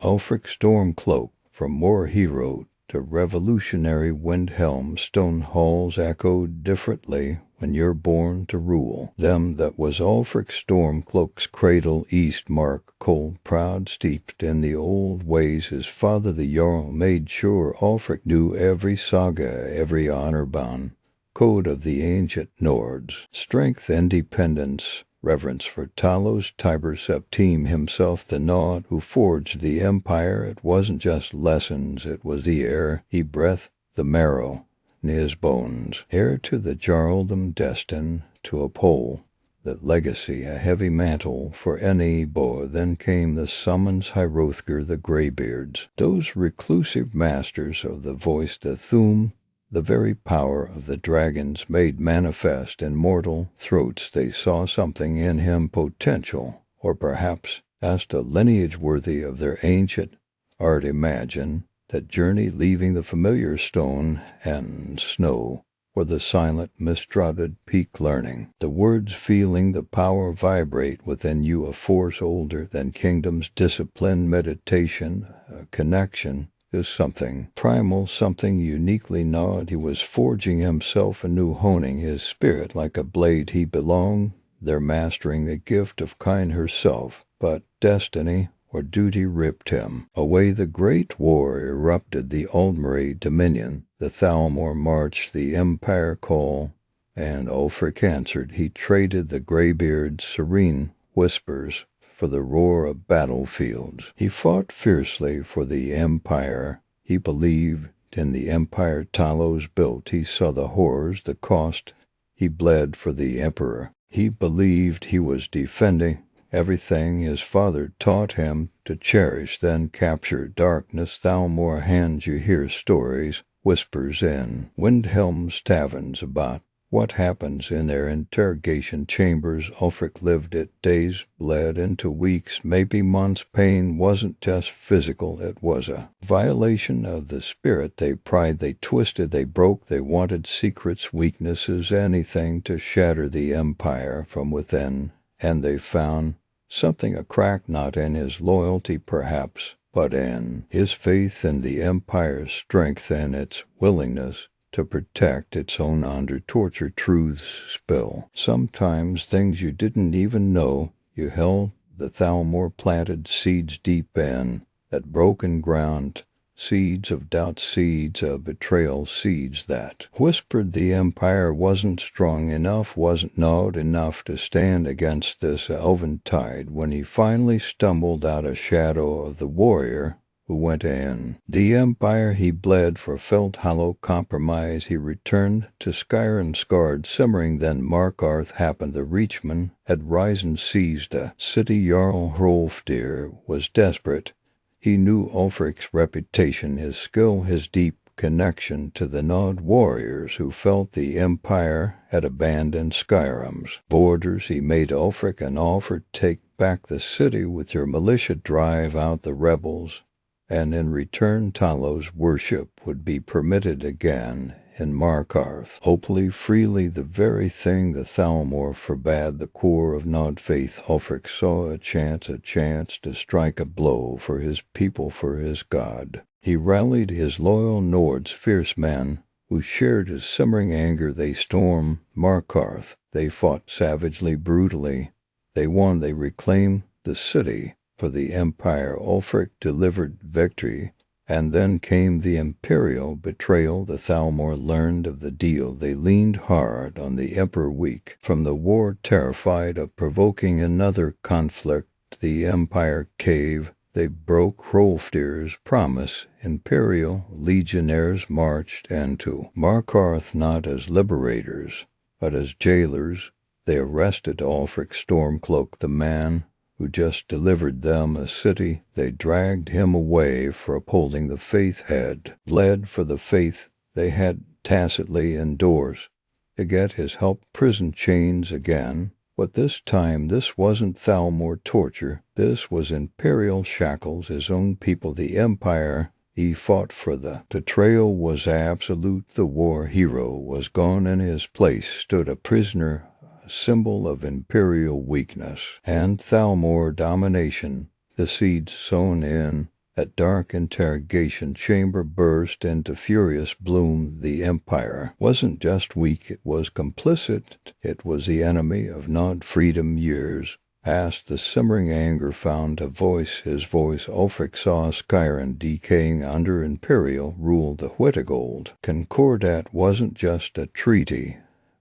Ulfric Stormcloak, from war hero to revolutionary Windhelm, stone halls echoed differently when you're born to rule. Them that was Ulfric Stormcloak's cradle east mark, cold, proud, steeped in the old ways his father the Jarl made sure Ulfric knew every saga, every honor-bound code of the ancient Nords. Strength, independence, reverence for Talos Tiber Septim himself, the Nod who forged the empire. It wasn't just lessons, it was the air he breathed, the marrow in his bones. Heir to the Jarldom, destined to uphold that legacy, a heavy mantle for any boy. Then came the summons, Hrothgar, the Greybeards, those reclusive masters of the voice, the Thu'um, the very power of the dragons made manifest in mortal throats. They saw something in him, potential, or perhaps asked a lineage worthy of their ancient art. Imagine that journey, leaving the familiar stone and snow or the silent, mist-shrouded peak, learning the words, feeling the power vibrate within you, a force older than kingdoms, discipline, meditation, a connection to something primal, something uniquely Nod. He was forging himself anew, honing his spirit like a blade. He belonged there, mastering the gift of kind herself, but destiny or duty ripped him away. The great war erupted, the Aldmeri dominion, the Thalmor march, the empire call, and Ulfric answered. He traded the Greybeard's serene whispers for the roar of battlefields. He fought fiercely for the empire. He believed in the empire Talos built. He saw the horrors, the cost. He bled for the emperor. He believed he was defending everything his father taught him to cherish. Then capture darkness, Thalmor hands. You hear stories, whispers in Windhelm's taverns about what happens in their interrogation chambers. Ulfric lived it. Days bled into weeks, maybe months. Pain wasn't just physical, it was a violation of the spirit. They pried, they twisted, they broke. They wanted secrets, weaknesses, anything to shatter the empire from within. And they found something, a crack, not in his loyalty perhaps, but in his faith in the empire's strength and its willingness to protect its own under torture. Truths spill, sometimes things you didn't even know you held. The Thalmor planted seeds deep in that broken ground, seeds of doubt, seeds of betrayal, seeds that whispered the empire wasn't strong enough, wasn't Nod enough to stand against this elven tide. When he finally stumbled out of shadow of the warrior who went in the empire he bled for, felt hollow compromise. He returned to Skyrim, scarred, simmering. Then Markarth happened. The Reachman had risen, seized a city. Jarl Hrolfdir was desperate. He knew Ulfric's reputation, his skill, his deep connection to the Nod warriors who felt the empire had abandoned Skyrim's borders. He made Ulfric an offer: take back the city with your militia, drive out the rebels, and in return Talos worship would be permitted again in Markarth, openly, freely, the very thing the Thalmor forbade. The core of Nod faith. Ulfric saw a chance to strike a blow for his people, for his god. He rallied his loyal Nords, fierce men who shared his simmering anger. They stormed Markarth. They fought savagely, brutally. They won. They reclaimed the city for the empire. Ulfric delivered victory. And then came the imperial betrayal. The Thalmor learned of the deal. They leaned hard on the emperor, weak from the war, terrified of provoking another conflict. The empire caved. They broke Hrolfdir's promise. Imperial legionnaires marched into Markarth not as liberators, but as jailers. They arrested Ulfric Stormcloak, the man who just delivered them a city. They dragged him away for upholding the faith, had bled for the faith they had tacitly endorsed, to get his help. Prison chains again, but this time this wasn't Thalmor torture. This was imperial shackles, his own people, the empire he fought for. The betrayal was absolute. The war hero was gone. In his place stood a prisoner, symbol of imperial weakness and Thalmor domination. The seed sown in That dark interrogation chamber burst into furious bloom. The Empire wasn't just weak, it was complicit. It was the enemy of not freedom. Years past, the simmering anger found a voice. His voice. Ulfric saw Skyrim decaying under Imperial rule. The Whitigold Concordat wasn't just a treaty,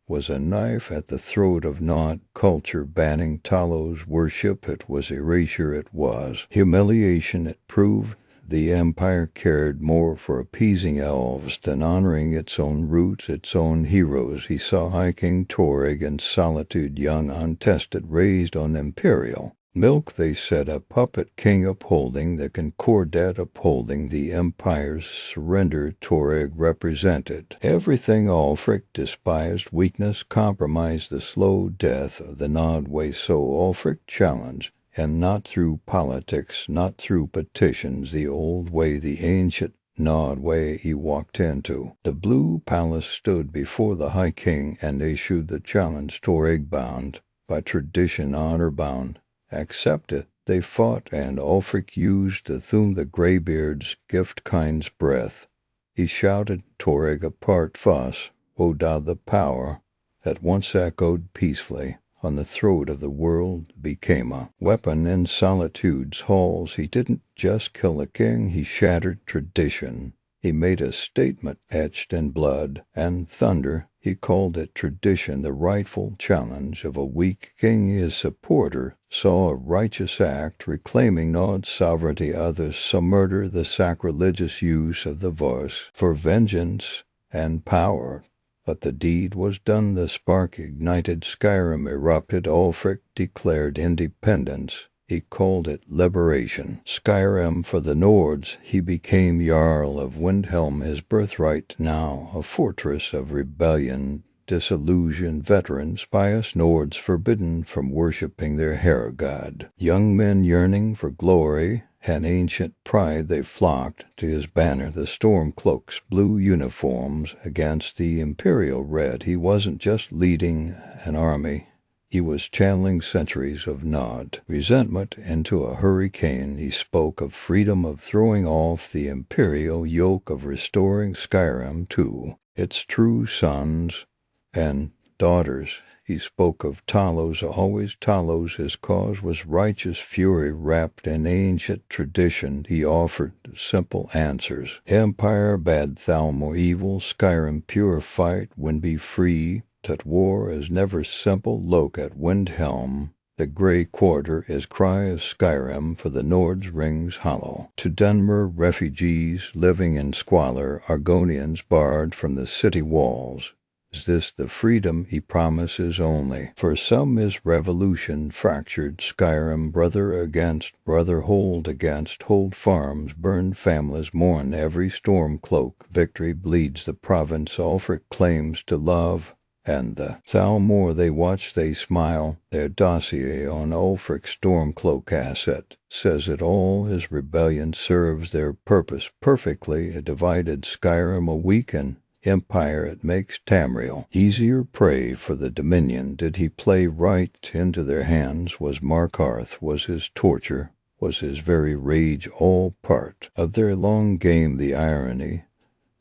was a knife at the throat of Nod culture, banning Talos worship. It was erasure, it was humiliation. It proved the Empire cared more for appeasing elves than honoring its own roots, its own heroes. He saw High King Torrig in solitude, young, untested, raised on Imperial milk. They said a puppet king upholding the Concordat, upholding the Empire's surrender. Torrig represented everything Ulfric despised: weakness, compromise, the slow death of the Nod way. So Ulfric challenged, and not through politics, not through petitions, the old way, the ancient Nod way. He walked into the Blue Palace, stood before the High King, and issued the challenge. Torrig, bound by tradition, honor bound, accepted. They fought, and Ulfric used the Thum, the Greybeard's gift, kind's breath. He shouted Torrig apart. Fuss, Woda, the power that once echoed peacefully on the throat of the world, became a weapon in solitude's halls. He didn't just kill a king, he shattered tradition. He made a statement etched in blood and thunder. He called it tradition, the rightful challenge of a weak king. His supporter saw a righteous act, reclaiming Nod's sovereignty. Others saw murder, the sacrilegious use of the voice for vengeance and power. But the deed was done. The spark ignited. Skyrim erupted. Ulfric declared independence. He called it liberation. Skyrim for the Nords. He became Jarl of Windhelm, his birthright now a fortress of rebellion. Disillusioned veterans, pious Nords forbidden from worshipping their hero god. Young men yearning for glory and ancient pride, they flocked to his banner, the Stormcloak's blue uniforms against the Imperial red. He wasn't just leading an army, he was channeling centuries of Nod resentment into a hurricane. He spoke of freedom, of throwing off the Imperial yoke, of restoring Skyrim to its true sons and daughters. He spoke of Talos, always Talos. His cause was righteous fury wrapped in ancient tradition. He offered simple answers. Empire bad, Thalmor evil, Skyrim pure fight, when be free. That war is never simple. Look at Windhelm. The grey quarter is cry of Skyrim for the Nords rings hollow. To Dunmer refugees living in squalor, Argonians barred from the city walls. Is this the freedom he promises only? For some is revolution fractured. Skyrim, brother against brother, hold against hold. Farms burned, families mourn. Every Stormcloak victory bleeds the province Ulfric claims to love. And the Thalmor, they watch, they smile. Their dossier on Ulfric's Stormcloak asset says it all. His rebellion serves their purpose perfectly. A divided Skyrim, a weakened Empire, it makes Tamriel easier prey for the Dominion. Did he play right into their hands? Was Markarth, was his torture, was his very rage all part of their long game? The irony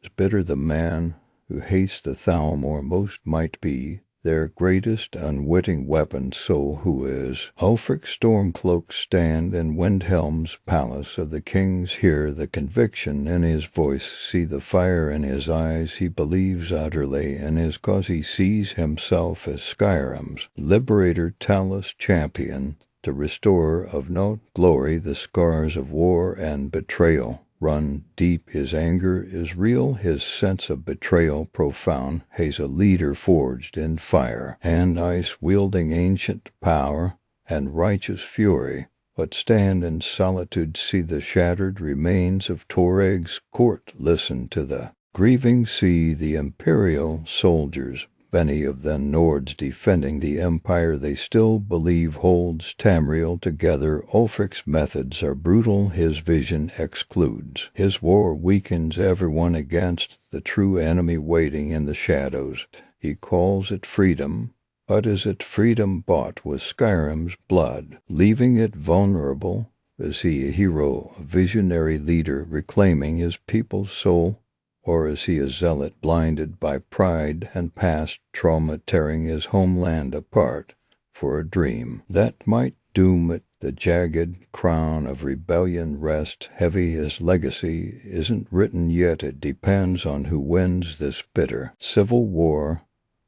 is bitter. The man who hates the Thalmor most might be their greatest unwitting weapon. So who is Ulfric's Stormcloak? Stand in Windhelm's palace of the kings. Hear the conviction in his voice, see the fire in his eyes. He believes utterly in his cause. He sees himself as Skyrim's liberator, Talos champion, the restorer of no glory. The scars of war and betrayal run deep. His anger is real, his sense of betrayal profound. He's a leader forged in fire and ice, wielding ancient power and righteous fury. But stand in solitude, see the shattered remains of Torrig's court. Listen to the grieving, see the Imperial soldiers, many of them Nords, defending the Empire they still believe holds Tamriel together. Ulfric's methods are brutal, his vision excludes. His war weakens everyone against the true enemy waiting in the shadows. He calls it freedom, but is it freedom bought with Skyrim's blood, leaving it vulnerable Is he a hero, a visionary leader reclaiming his people's soul? Or is he a zealot blinded by pride and past trauma tearing his homeland apart for a dream that might doom it? The jagged crown of rebellion rests heavy. His legacy isn't written yet. It depends on who wins this bitter civil war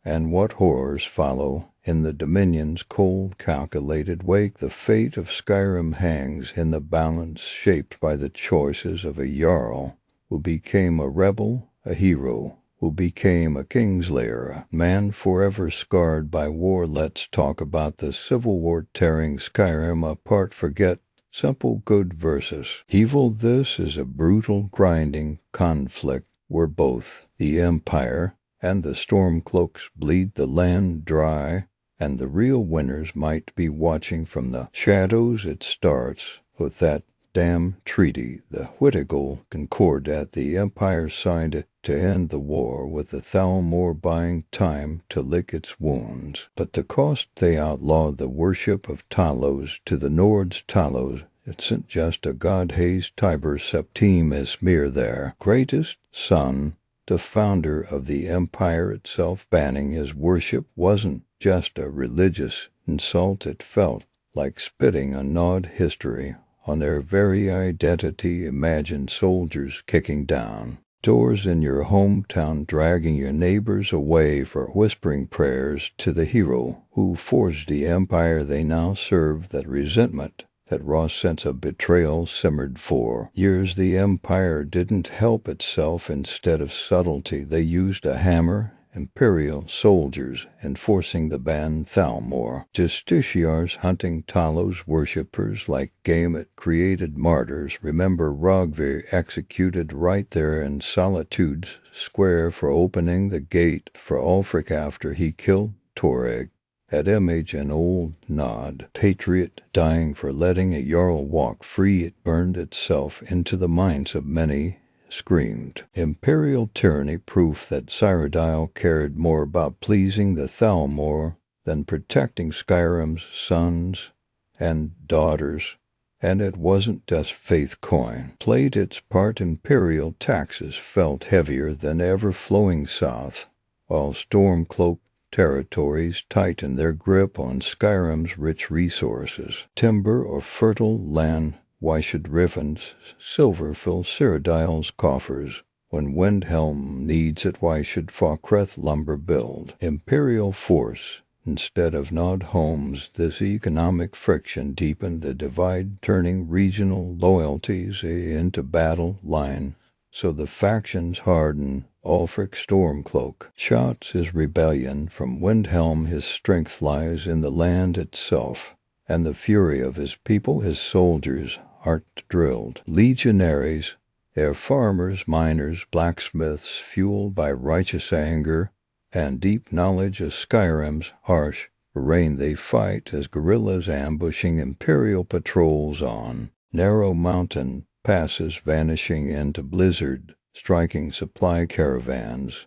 and what horrors follow in the Dominion's cold, calculated wake. The fate of Skyrim hangs in the balance shaped by the choices of a Jarl who became a rebel, a hero who became a kingslayer, a man forever scarred by war. Let's talk about the civil war tearing Skyrim apart. Forget simple good versus evil. This is a brutal, grinding conflict where both the Empire and the Stormcloaks bleed the land dry, and the real winners might be watching from the shadows. It starts with that damn treaty, the Whittigol Concordat. The Empire signed it to end the war, with the Thalmor buying time to lick its wounds. But the cost, they outlawed the worship of Talos. To the Nords, Talos isn't just a god. Hayes Tiber Septim Esmir, their greatest son, the founder of the empire itself. Banning his worship wasn't just a religious insult. It felt like spitting on gnawed history, on their very identity. Imagine soldiers kicking down doors in your hometown, dragging your neighbors away for whispering prayers to the hero who forged the empire they now serve. That resentment, that raw sense of betrayal simmered for years. The empire didn't help itself. Instead of subtlety, they used a hammer. Imperial soldiers enforcing the ban, Thalmor justiciars hunting Talos worshippers like game. It created martyrs. Remember Rogvir, executed right there in Solitude Square for opening the gate for Ulfric after he killed Toreg. That image, an old nod, patriot dying for letting a Jarl walk free. It burned itself into the minds of many. Screamed imperial tyranny, proof that Cyrodiil cared more about pleasing the Thalmor than protecting Skyrim's sons and daughters. And it wasn't just faith coin played its part. Imperial taxes felt heavier than ever, flowing south, while Stormcloak territories tightened their grip on Skyrim's rich resources, timber or fertile land. Why should Riffin's silver fill Cyrodiil's coffers when Windhelm needs it? Why should Falkreth lumber build imperial force instead of gnawed homes? This economic friction deepened the divide, turning regional loyalties into battle line. So the factions harden. Ulfric Stormcloak shouts his rebellion from Windhelm. His strength lies in the land itself, and the fury of his people. His soldiers aren't drilled legionaries. They're farmers, miners, blacksmiths, fueled by righteous anger and deep knowledge of Skyrim's harsh terrain. They fight as guerrillas, ambushing imperial patrols on narrow mountain passes, vanishing into blizzard, striking supply caravans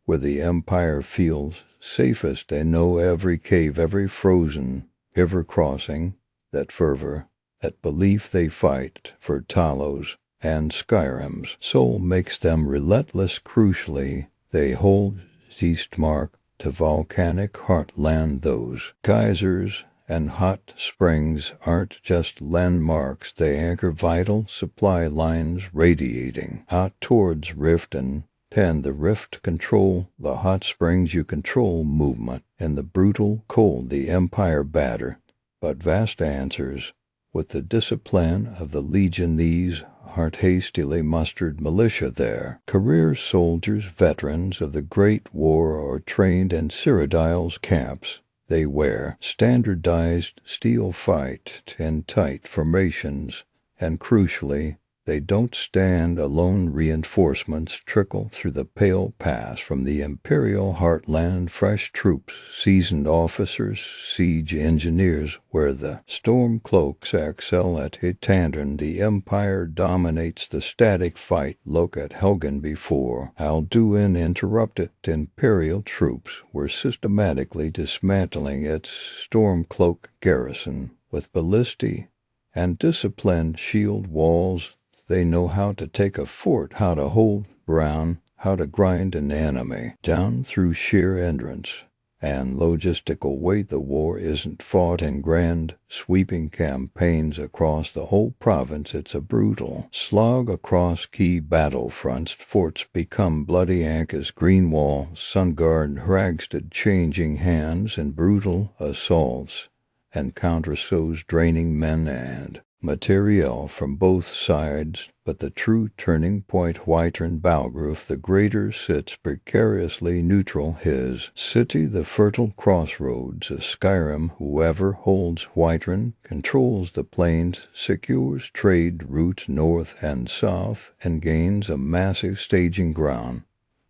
where the empire feels safest. They know every cave, every frozen river crossing. That fervor, that belief, they fight for Talos, and Skyrim's soul makes them relentless. Crucially, they hold Eastmark to volcanic heartland. Those geysers and hot springs aren't just landmarks. They anchor vital supply lines radiating out towards Rift and Pen. The rift control the hot springs. You control movement. In the brutal cold, the empire batter but vast answers with the discipline of the legion. These aren't hastily mustered militia. There, career soldiers, veterans of the Great War, are trained in Cyrodiil's camps. They wear standardized steel, fight in tight formations, and crucially, they don't stand alone. Reinforcements trickle through the pale pass from the imperial heartland. Fresh troops, seasoned officers, siege engineers. Where the Stormcloaks excel at Hitandern, the empire dominates the static fight. Look at Helgen before Alduin interrupted. Imperial troops were systematically dismantling its Stormcloak garrison with ballistae and disciplined shield walls. They know how to take a fort, how to hold ground, how to grind an enemy down through sheer endurance and logistical weight. The war isn't fought in grand, sweeping campaigns across the whole province. It's a brutal slog across key battlefronts. Forts become bloody anchors, green wall, sun guard, Hragsted changing hands in brutal assaults and countersoes, draining men and material from both sides. But the true turning point, Whiterun Balgruuf the Greater sits precariously neutral, his city the fertile crossroads of Skyrim. Whoever holds Whiterun controls the plains, secures trade routes north and south, and gains a massive staging ground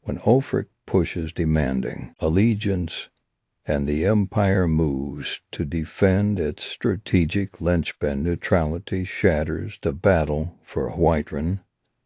when Ulfric pushes, demanding allegiance, and the Empire moves to defend its strategic linchpin. Neutrality shatters the battle for Whiterun.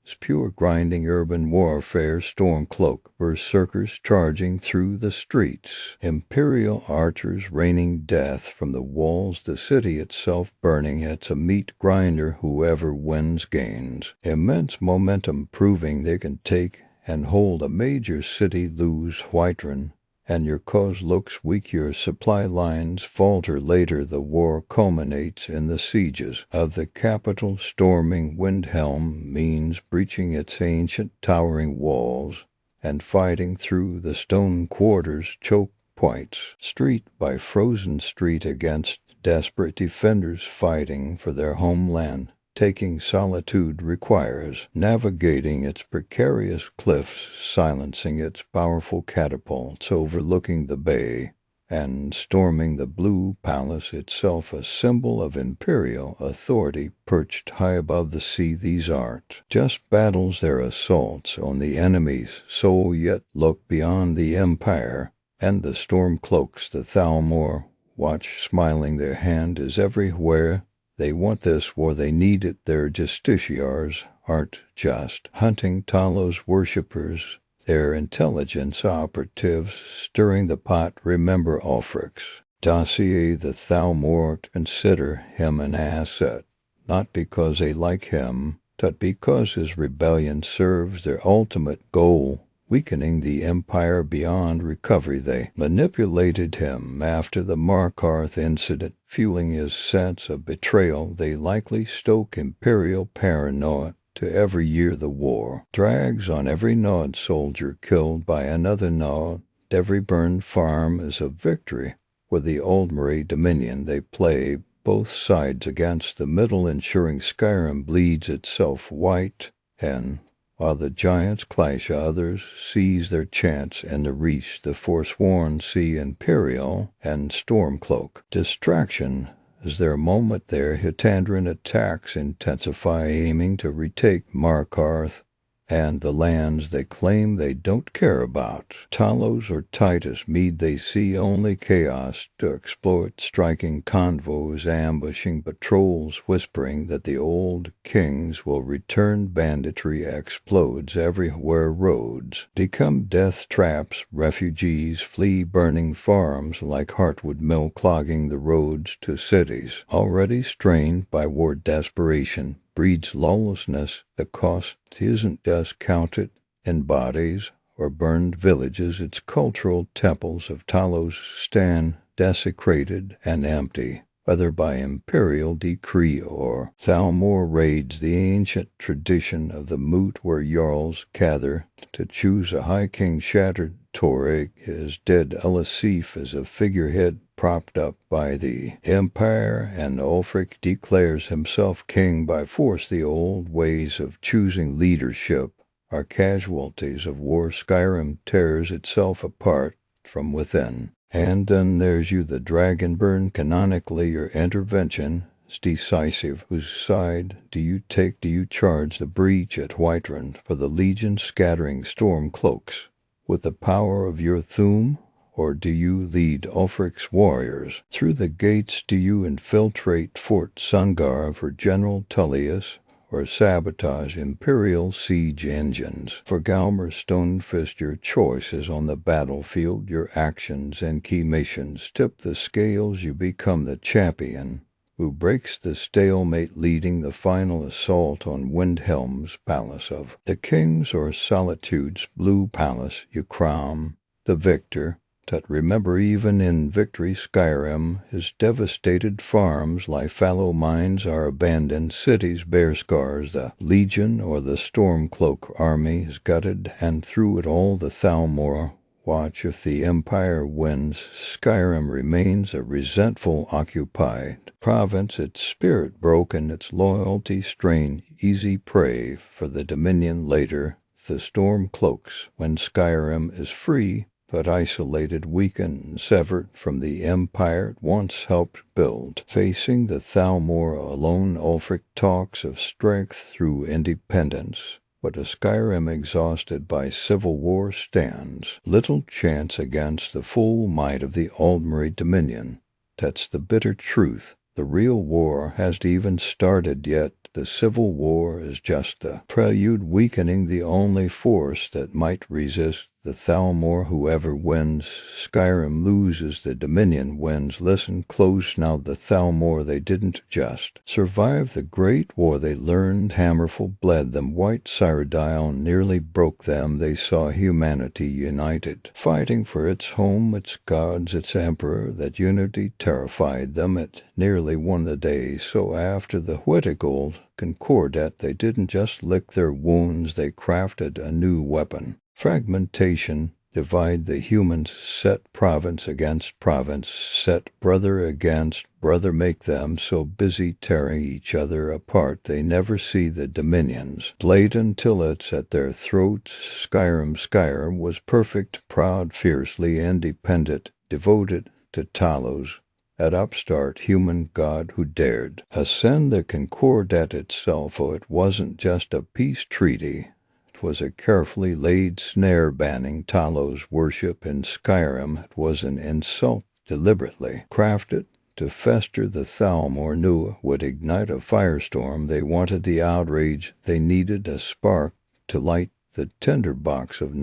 It's pure grinding urban warfare. Stormcloak berserkers charging through the streets, Imperial archers raining death from the walls, the city itself burning. It's a meat grinder. Whoever wins gains immense momentum, proving they can take and hold a major city. Lose Whiterun, and your cause looks weak, your supply lines falter. Later the war culminates in the sieges of the capital. Storming Windhelm means breaching its ancient towering walls and fighting through the stone quarters, choke points, street by frozen street, against desperate defenders fighting for their homeland. Taking solitude requires navigating its precarious cliffs, silencing its powerful catapults, overlooking the bay, and storming the Blue Palace itself, a symbol of imperial authority perched high above the sea. These aren't just battles, they're assaults on the enemy's soul. Yet look beyond the empire, and the Stormcloaks, the Thalmor, watch smiling. Their hand is everywhere. They want this war, they need it. Their justiciars aren't just hunting Talos worshippers, they're intelligence operatives stirring the pot. Remember Ulfric's dossier. The Thalmor consider him an asset, not because they like him, but because his rebellion serves their ultimate goal, weakening the empire beyond recovery. They manipulated him after the Markarth incident, fueling his sense of betrayal. They likely stoke imperial paranoia to every year the war drags on. Every Nod soldier killed by another Nod, every burned farm is a victory for the Aldmeri Dominion. They play both sides against the middle, ensuring Skyrim bleeds itself white, and while the giants clash, others seize their chance and the reach. The forsworn see Imperial and Stormcloak distraction is their moment there. Hitandran attacks intensify, aiming to retake Markarth and the lands they claim they don't care about. Talos or Titus Mead, they see only chaos to exploit, striking convoys, ambushing patrols, whispering that the old kings will return. Banditry explodes everywhere. Roads become death traps. Refugees flee burning farms like Heartwood Mill, clogging the roads to cities already strained by war. Desperation breeds lawlessness. The cost isn't just counted in bodies or burned villages. Its cultural temples of Talos stand desecrated and empty, whether by imperial decree or Thalmor raids. The ancient tradition of the moot where jarls gather to choose a high king shattered. Toreg is dead. Elisif is a figurehead propped up by the empire, and Ulfric declares himself king by force. The old ways of choosing leadership are casualties of war. Skyrim tears itself apart from within. And then there's you, the Dragonburn. Canonically, your intervention is decisive. Whose side do you take? Do you charge the breach at Whiterun for the Legion, scattering Stormcloaks with the power of your Thuum? Or do you lead Ulfric's warriors through the gates? Do you infiltrate Fort Sungar for General Tullius, or sabotage Imperial siege engines for Galmer Stonefist? Your choices on the battlefield, your actions and key missions tip the scales. You become the champion who breaks the stalemate leading the final assault on Windhelm's palace of the kings or Solitude's blue palace you crown the victor. That remember even in victory Skyrim, his devastated farms lie fallow mines are abandoned cities bear scars the Legion or the Stormcloak army is gutted and through it all the Thalmor watch if the Empire wins. Skyrim remains a resentful occupied province, its spirit broken, its loyalty strained, easy prey for the Dominion later, the Stormcloaks, when Skyrim is free, but isolated, weakened, severed from the empire it once helped build. Facing the Thalmor alone, Ulfric talks of strength through independence. But a Skyrim exhausted by civil war stands little chance against the full might of the Aldmeri Dominion. That's the bitter truth. The real war hasn't even started yet. The civil war is just the prelude, weakening the only force that might resist the Thalmor. Whoever wins, Skyrim loses, the Dominion wins. Listen close now, the Thalmor, they didn't just survive the Great War. They learned, Hammerfall bled them, White Cyrodiil nearly broke them. They saw humanity united, fighting for its home, its gods, its emperor. That unity terrified them. It nearly won the day. So after the Whittigold Concordat, they didn't just lick their wounds, they crafted a new weapon. Fragmentation, divide the humans, set province against province, set brother against brother, make them so busy tearing each other apart they never see the Dominions blade until it's at their throats. Skyrim was perfect, proud, fiercely independent, devoted to Talos, that upstart human god who dared ascend the Concordat itself. Oh, it wasn't just a peace treaty. It was a carefully laid snare banning Talos worship in Skyrim. It was an insult deliberately crafted to fester. The Thalmor knew it would ignite a firestorm. They wanted the outrage. They needed a spark to light the tinderbox of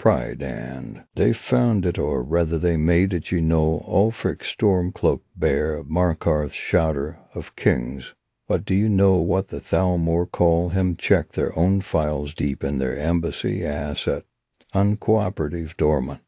pride, and they found it, or rather they made it. Ulfric Stormcloak bear Markarth's shouter of kings. But do you know what the Thalmor call him? Check their own files deep in their embassy. Asset, uncooperative, dormant,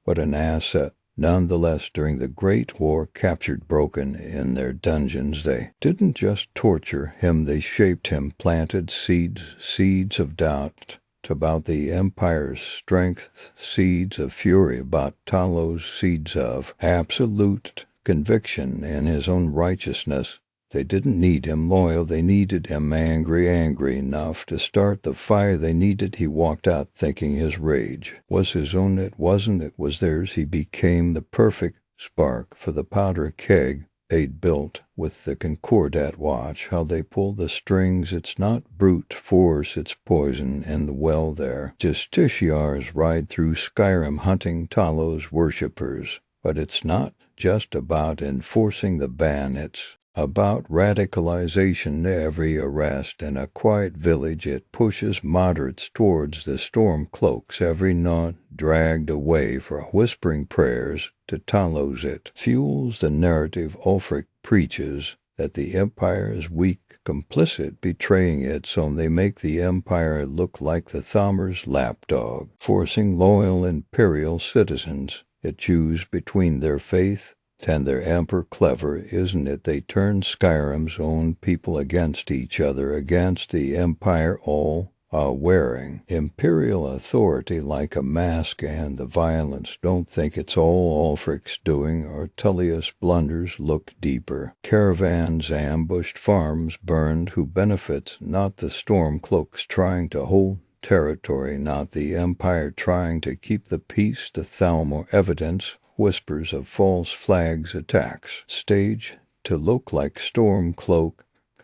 but an asset nonetheless. During the Great War, captured, broken in their dungeons, they didn't just torture him, they shaped him, planted seeds of doubt about the Empire's strength, seeds of fury about Talos, seeds of absolute conviction in his own righteousness. They didn't need him loyal, they needed him angry enough to start the fire they needed. He walked out thinking his rage was his own. It wasn't, it was theirs. He became the perfect spark for the powder keg they'd built with the Concordat. Watch how they pull the strings. It's not brute force, it's poison in the well there. Justiciars ride through Skyrim hunting Talos worshippers. But it's not just about enforcing the ban, it's about radicalization. Every arrest in a quiet village, it pushes moderates towards the Stormcloaks. Every knot dragged away for whispering prayers to Talos. It fuels the narrative Ulfric preaches, that the Empire is weak, complicit, betraying its own. They make the Empire look like the Thalmor's lapdog, forcing loyal imperial citizens to choose between their faith and their emperor. Clever, isn't it? They turn Skyrim's own people against each other, against the Empire, all wearing imperial authority like a mask. And the violence, don't think it's all Ulfric's doing or Tullius' blunders. Look deeper. Caravans ambushed, farms burned. Who benefits? Not the Stormcloaks trying to hold territory, not the Empire trying to keep the peace. The Thalmor evidence, whispers of false flags, attacks stage to look like Stormcloak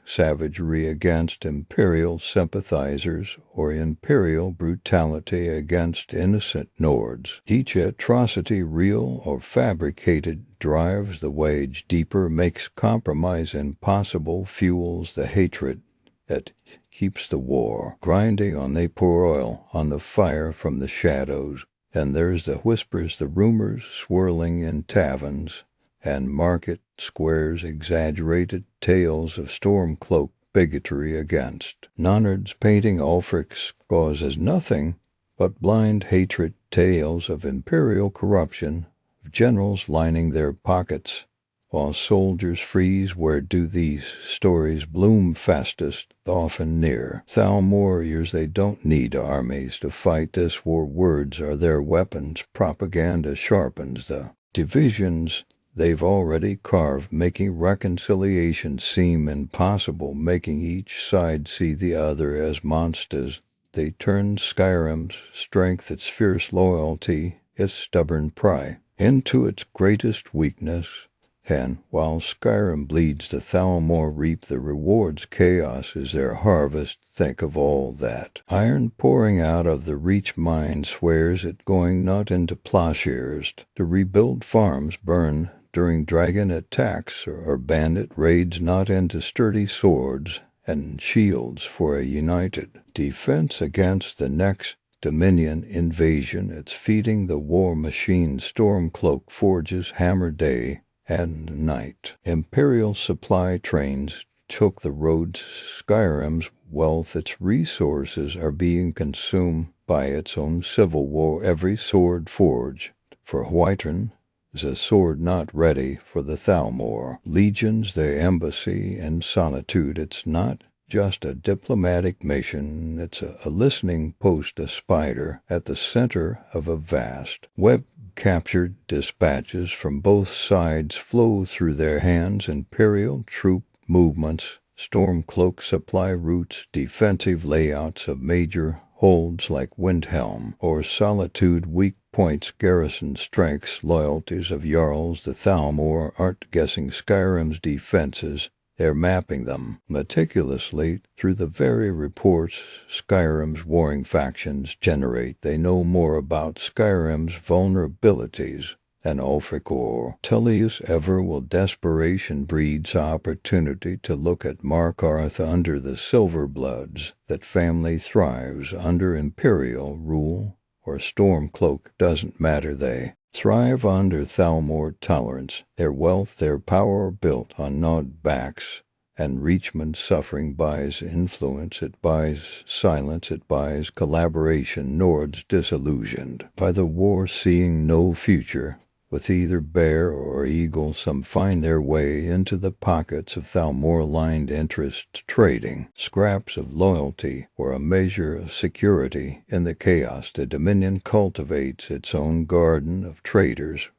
savagery against imperial sympathizers, or imperial brutality against innocent Nords. Each atrocity, real or fabricated, drives the wage deeper, makes compromise impossible, fuels the hatred that keeps the war grinding on. They pour oil on the fire from the shadows. And there's the whispers, the rumors swirling in taverns, and market squares exaggerated tales of Stormcloak bigotry against Nonnard's painting Ulfric's cause as nothing but blind hatred, tales of imperial corruption, of generals lining their pockets, while soldiers freeze. Where do these stories bloom fastest? Often near Thalm warriors. They don't need armies to fight this war. Words are their weapons. Propaganda sharpens the divisions they've already carved, making reconciliation seem impossible, making each side see the other as monsters. They turned Skyrim's strength, its fierce loyalty, its stubborn pride, into its greatest weakness. And while Skyrim bleeds, the Thalmor reap the rewards. Chaos is their harvest. Think of all that iron pouring out of the Reach mine. Swears it going not into plowshares to rebuild farms burned during dragon attacks or bandit raids, not into sturdy swords and shields for a united defense against the next Dominion invasion. It's feeding the war machine. Stormcloak forges hammer day and night. Imperial supply trains took the roads. Skyrim's wealth, its resources are being consumed by its own civil war. Every sword forged for Whitern is a sword not ready for the Thalmor. Legions, their embassy and solitude. It's not just a diplomatic mission, it's a listening post, a spider at the center of a vast web. Captured dispatches from both sides flow through their hands. Imperial troop movements, Stormcloak supply routes, defensive layouts of major holds like Windhelm or Solitude, weak points, garrison strengths, loyalties of Jarls. The Thalmor aren't guessing Skyrim's defenses. They're mapping them meticulously through the very reports Skyrim's warring factions generate. They know more about Skyrim's vulnerabilities than Ulfric or Tullius ever will. Desperation breeds opportunity to look at Markarth under the Silverbloods. That family thrives under Imperial rule, or Stormcloak doesn't matter. They thrive under Thalmor tolerance. Their wealth, their power built on gnawed backs, and Reachman's suffering buys influence, it buys silence, it buys collaboration. Nord's disillusioned by the war, seeing no future. With either bear or eagle, some find their way into the pockets of Thalmor-aligned interests, trading scraps of loyalty or a measure of security. In the chaos, the Dominion cultivates its own garden of traders,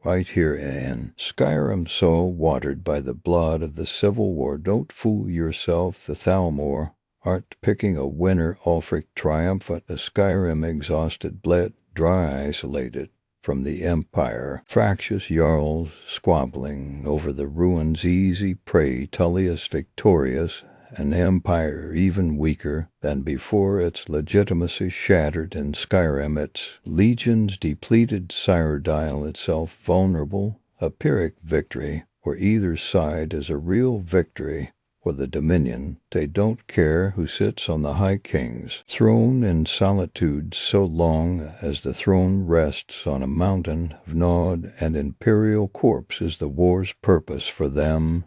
right here in Skyrim, soil watered by the blood of the Civil War. Don't fool yourself, the Thalmor aren't picking a winner. Ulfric triumphant, a Skyrim exhausted, bled, dry, isolated from the Empire. Fractious Jarls squabbling over the ruins, easy prey. Tullius victorious, an empire even weaker than before, its legitimacy shattered in Skyrim, its legions depleted, Cyrodiil itself vulnerable. A Pyrrhic victory, where either side is a real victory for the Dominion. They don't care who sits on the High King's throne in solitude, so long as the throne rests on a mountain of gnawed and imperial corpse. Is the war's purpose for them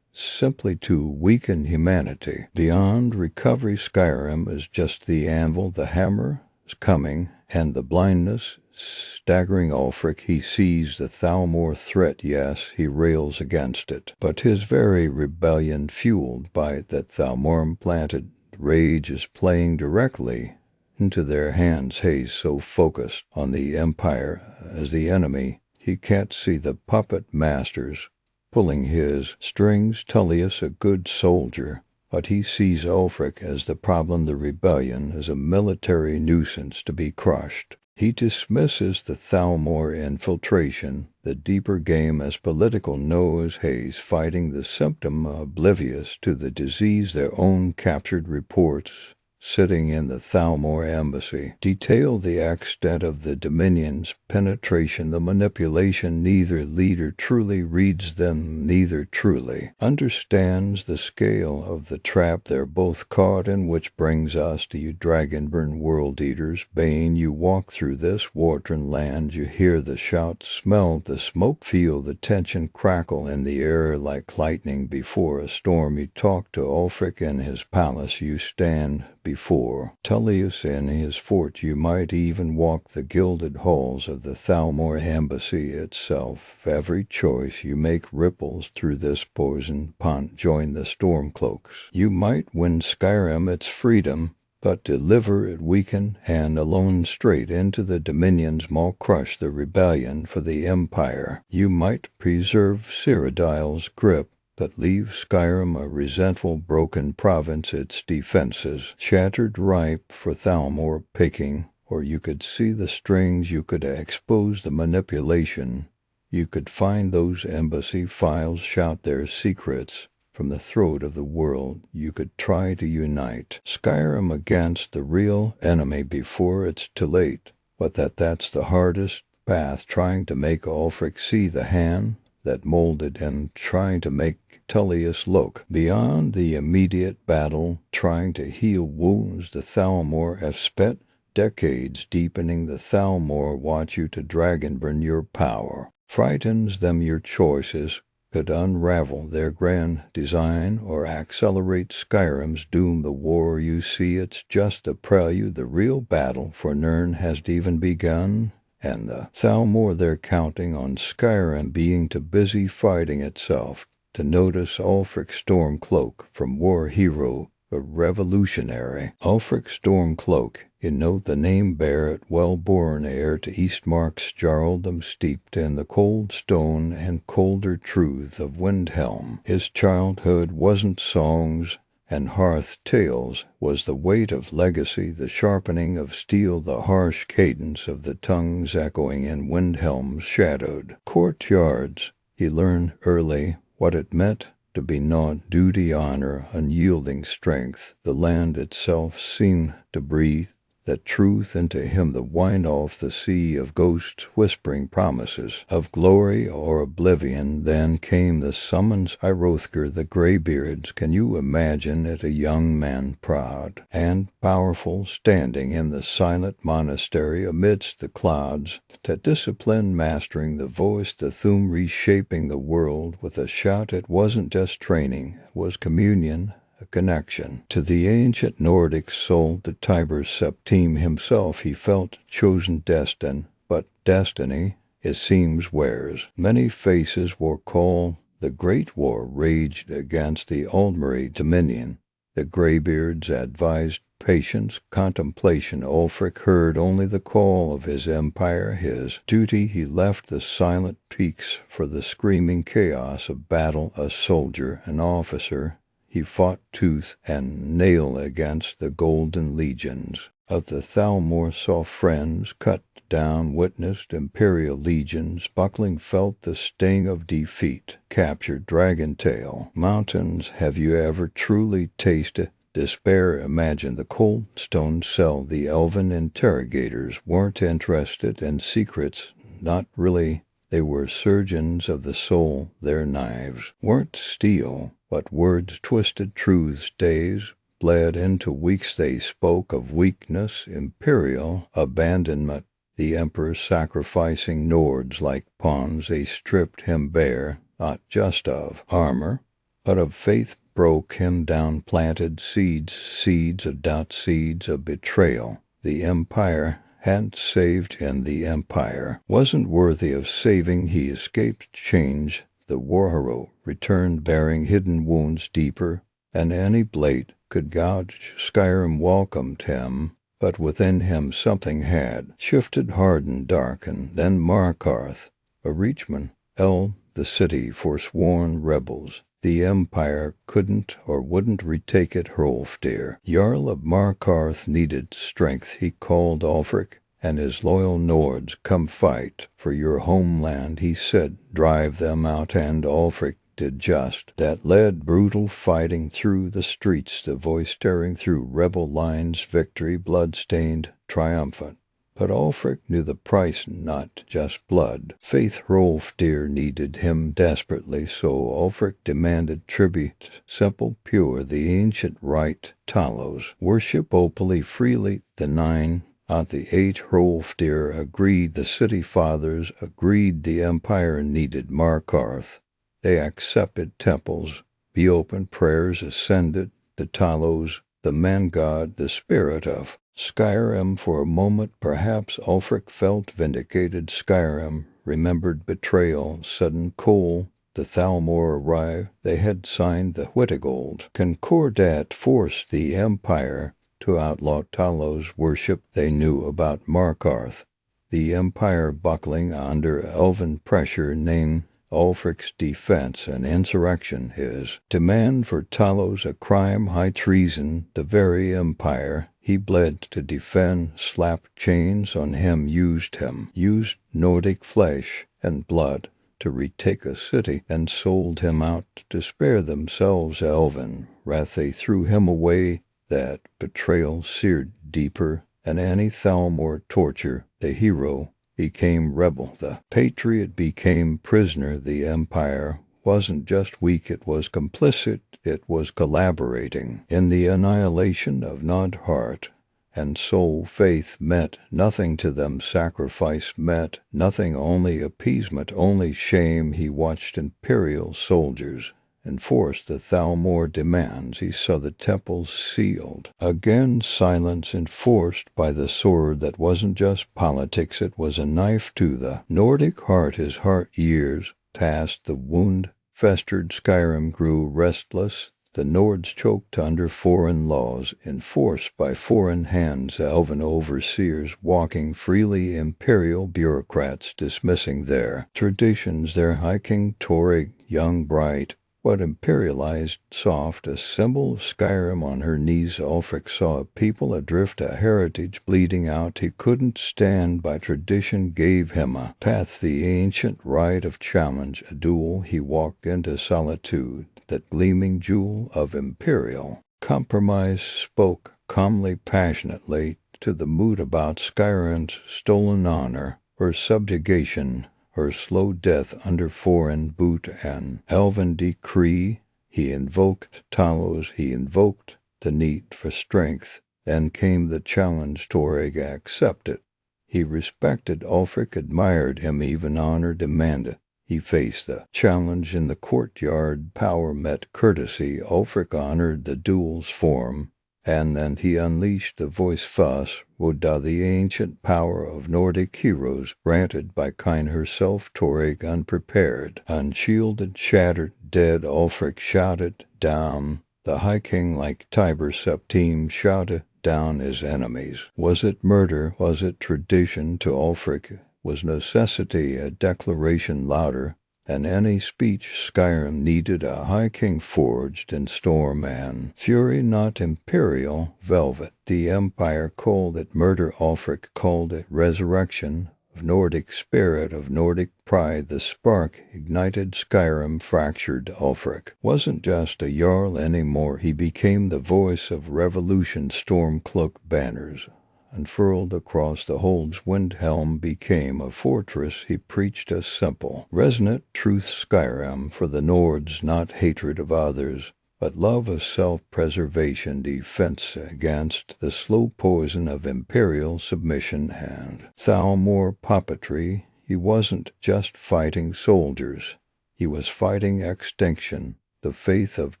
simply to weaken humanity? Beyond recovery, Skyrim is just the anvil. The hammer is coming, and the blindness staggering Ulfric. He sees the Thalmor threat, yes, he rails against it, but his very rebellion, fueled by that Thalmor-planted rage, is playing directly into their hands. He's so focused on the Empire as the enemy, he can't see the puppet masters pulling his strings. Tullius, a good soldier, but he sees Ulfric as the problem, the rebellion as a military nuisance to be crushed. He dismisses the Thalmor infiltration, the deeper game, as political. Knows he's fighting the symptom, oblivious to the disease. Their own captured reports sitting in the Thalmor embassy, detail the extent of the Dominion's penetration, the manipulation. Neither leader truly reads them, neither truly understands the scale of the trap they're both caught in, which brings us to you Dragonborn world eaters. Bane, you walk through this Wartren land, you hear the shout, smell the smoke, feel the tension crackle in the air like lightning before a storm. You talk to Ulfric in his palace, you stand before Tullius in his fort, you might even walk the gilded halls of the Thalmor embassy itself. Every choice you make ripples through this poison pond. Join the Stormcloaks. You might win Skyrim its freedom, but deliver it weakened and alone straight into the Dominion's maw. Crush the rebellion for the Empire. You might preserve Cyrodiil's grip, but leave Skyrim a resentful, broken province, its defenses shattered, ripe for Thalmor picking. Or you could see the strings, you could expose the manipulation, you could find those embassy files, shout their secrets from the throat of the world. You could try to unite Skyrim against the real enemy before it's too late. But that's the hardest path, trying to make Ulfric see the hand that molded and trying to make Tullius look beyond the immediate battle, trying to heal wounds the Thalmor have spent decades deepening. The Thalmor watch you to Dragonborn your power. Frightens them your choices could unravel their grand design or accelerate Skyrim's doom. The war you see, it's just a prelude. The real battle for Nirn hasn't even begun. And the Thalmor, they're counting on Skyrim being too busy fighting itself to notice Ulfric Stormcloak, from war hero a revolutionary. Ulfric Stormcloak, you know the name, bear it, well-born heir to Eastmark's jarldom, steeped in the cold stone and colder truth of Windhelm. His childhood wasn't songs and hearth tales, was the weight of legacy, the sharpening of steel, the harsh cadence of the tongues echoing in Windhelm's shadowed courtyards. He learned early what it meant to be gnawed, duty, honor, unyielding strength. The land itself seemed to breathe that truth into him, the wind off the sea of ghosts whispering promises of glory or oblivion. Then came the summons. Hrothgar, the graybeards, can you imagine it? A young man proud and powerful, standing in the silent monastery amidst the clouds, to discipline mastering the voice, the Thu'um reshaping the world with a shout. It wasn't just training, it was communion, a connection to the ancient Nordic soul, to Tiber Septim himself. He felt chosen, destined, but destiny, it seems, wears many faces. War call, the great war raged against the Aldmeri Dominion. The graybeards advised patience, contemplation. Ulfric heard only the call of his empire, his duty. He left the silent peaks for the screaming chaos of battle. A soldier, an officer, he fought tooth and nail against the golden legions of the Thalmor, saw friends cut down, witnessed imperial legions buckling, felt the sting of defeat, captured Dragontail mountains. Have you ever truly tasted despair? Imagine the cold stone cell. The elven interrogators weren't interested in secrets, not really. They were surgeons of the soul. Their knives weren't steel, but words, twisted truths. Days bled into weeks. They spoke of weakness, imperial abandonment, the emperor sacrificing Nords like pawns. They stripped him bare, not just of armor, but of faith, broke him down, planted seeds of doubt, seeds of betrayal. The empire hadn't saved him. The empire wasn't worthy of saving. He escaped change. The war hero returned bearing hidden wounds deeper than any blade could gouge. Skyrim welcomed him, but within him something had shifted, hardened, darkened. Then Markarth, a Reachman, held the city, forsworn rebels. The empire couldn't or wouldn't retake it. Hrolfdir, Jarl of Markarth, needed strength. He called Ulfric and his loyal Nords. Come fight for your homeland, he said. Drive them out. And Ulfric did just. That led brutal fighting through the streets, the voice staring through rebel lines, victory blood-stained, triumphant. But Ulfric knew the price, not just blood. Faith Hrolfdir needed him desperately, so Ulfric demanded tribute, simple, pure, the ancient rite, Talos. Worship openly, freely, the 9. Out the 8 Hrolfdir agreed, the city fathers agreed the empire needed Markarth. They accepted temples, be open, prayers ascended, the Talos, the man-god, the spirit of Skyrim. For a moment, perhaps, Ulfric felt vindicated. Skyrim remembered betrayal, sudden coal. The Thalmor arrived. They had signed the Wittigold Concordat, forced the empire to outlaw Talos worship. They knew about Markarth, the empire buckling under elven pressure, named Ulfric's defense and insurrection, his demand for Talos, a crime, high treason, the very empire he bled to defend, slapped chains on him, used Nordic flesh and blood to retake a city, and sold him out to spare themselves elven wrath. They threw him away. That betrayal seared deeper, and any Thalmor torture. The hero became rebel, the patriot became prisoner. The empire wasn't just weak, it was complicit, it was collaborating in the annihilation of not heart and soul. Faith meant nothing to them, sacrifice meant nothing, only appeasement, only shame. He watched imperial soldiers enforce the Thalmor demands. He saw the temples sealed. Again, silence enforced by the sword that wasn't just politics, it was a knife to the Nordic heart. His heart, years past, the wound festered. Skyrim grew restless. The Nords choked under foreign laws, enforced by foreign hands, elven overseers walking freely, imperial bureaucrats dismissing their traditions. Their High King Torrig, young, bright, what imperialized, soft, a symbol of Skyrim. On her knees, Ulfric saw a people adrift, a heritage bleeding out. He couldn't stand by tradition, gave him a path, the ancient rite of challenge, a duel. He walked into solitude, that gleaming jewel of imperial compromise, spoke calmly, passionately to the mood about Skyrim's stolen honor, her subjugation, her slow death under foreign boot and elven decree. He invoked Talos, he invoked the need for strength. Then came the challenge. Torrig accepted. He respected Ulfric, admired him, even honor demanded. He faced the challenge in the courtyard. Power met courtesy. Ulfric honored the duel's form, and then he unleashed the voice fuss, Woda, the ancient power of Nordic heroes, granted by Kine herself. Torrig, unprepared, unshielded, shattered, dead. Ulfric shouted down. The High King, like Tiber Septim, shouted down his enemies. Was it murder? Was it tradition? To Ulfric was necessity, a declaration louder than any speech. Skyrim needed a High King forged in storm and fury, not imperial velvet. The empire called it murder. Ulfric called it resurrection of Nordic spirit, of Nordic pride. The spark ignited Skyrim, fractured. Ulfric wasn't just a jarl anymore. He became the voice of revolution. Stormcloak banners unfurled across the Hold's Windhelm became a fortress. He preached a simple, resonant truth. Skyrim for the Nords, not hatred of others, but love of self-preservation, defense against the slow poison of imperial submission and Thalmor puppetry. He wasn't just fighting soldiers. He was fighting extinction. The faith of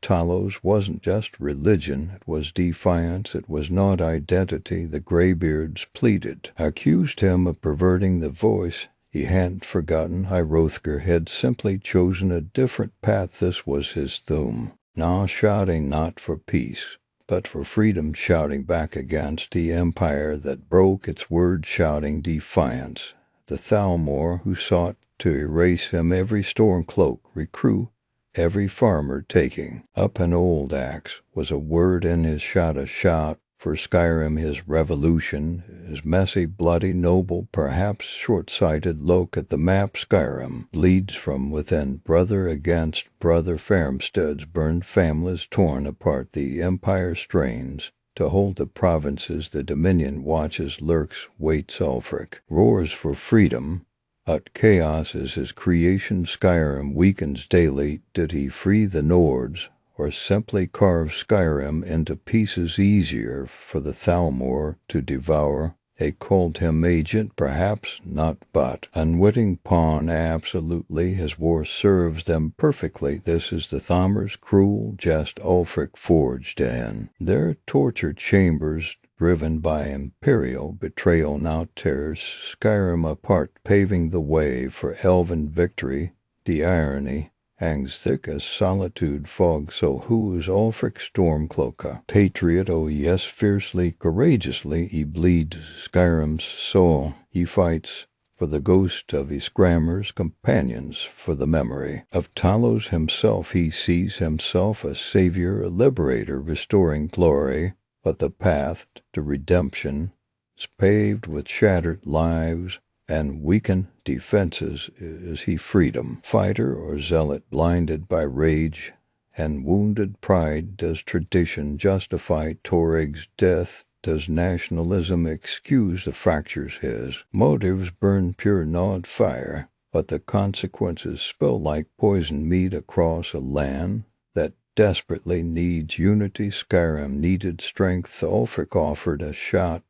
Talos wasn't just religion, it was defiance, it was not identity. The graybeards pleaded, accused him of perverting the voice. He hadn't forgotten. Hrothgar had simply chosen a different path. This was his doom. Now shouting not for peace, but for freedom, shouting back against the empire that broke its word, shouting defiance. The Thalmor who sought to erase him, every Stormcloak recruit, every farmer taking up an old axe, was a word in his shout, a shout For Skyrim his revolution is messy, bloody, noble, perhaps short-sighted. Look at the map. Skyrim bleeds from within. Brother against brother, farmsteads burned, families torn apart. The empire strains to hold the provinces. The Dominion watches, lurks, waits. Ulfric roars for freedom. But chaos is his creation. Skyrim weakens daily. Did he free the Nords, or simply carve Skyrim into pieces easier for the Thalmor to devour? They called him agent, perhaps not, but unwitting pawn. Absolutely, his war serves them perfectly. This is the Thalmor's cruel jest Ulfric forged in their torture chambers, driven by imperial betrayal. Now tears Skyrim apart, paving the way for elven victory. The irony hangs thick as solitude fog. So who is Ulfric Stormcloak? A patriot, oh yes, fiercely, courageously he bleeds Skyrim's soul. He fights for the ghost of his Grammar's companions, for the memory of Talos himself. He sees himself a savior, a liberator, restoring glory. But the path to redemption is paved with shattered lives and weakened defenses. Is he freedom fighter or zealot, blinded by rage and wounded pride? Does tradition justify Torig's death? Does nationalism excuse the fractures? His motives burn pure, gnawed fire, but the consequences spill like poison meat across a land that desperately needs unity. Skyrim needed strength. Ulfric offered a shot,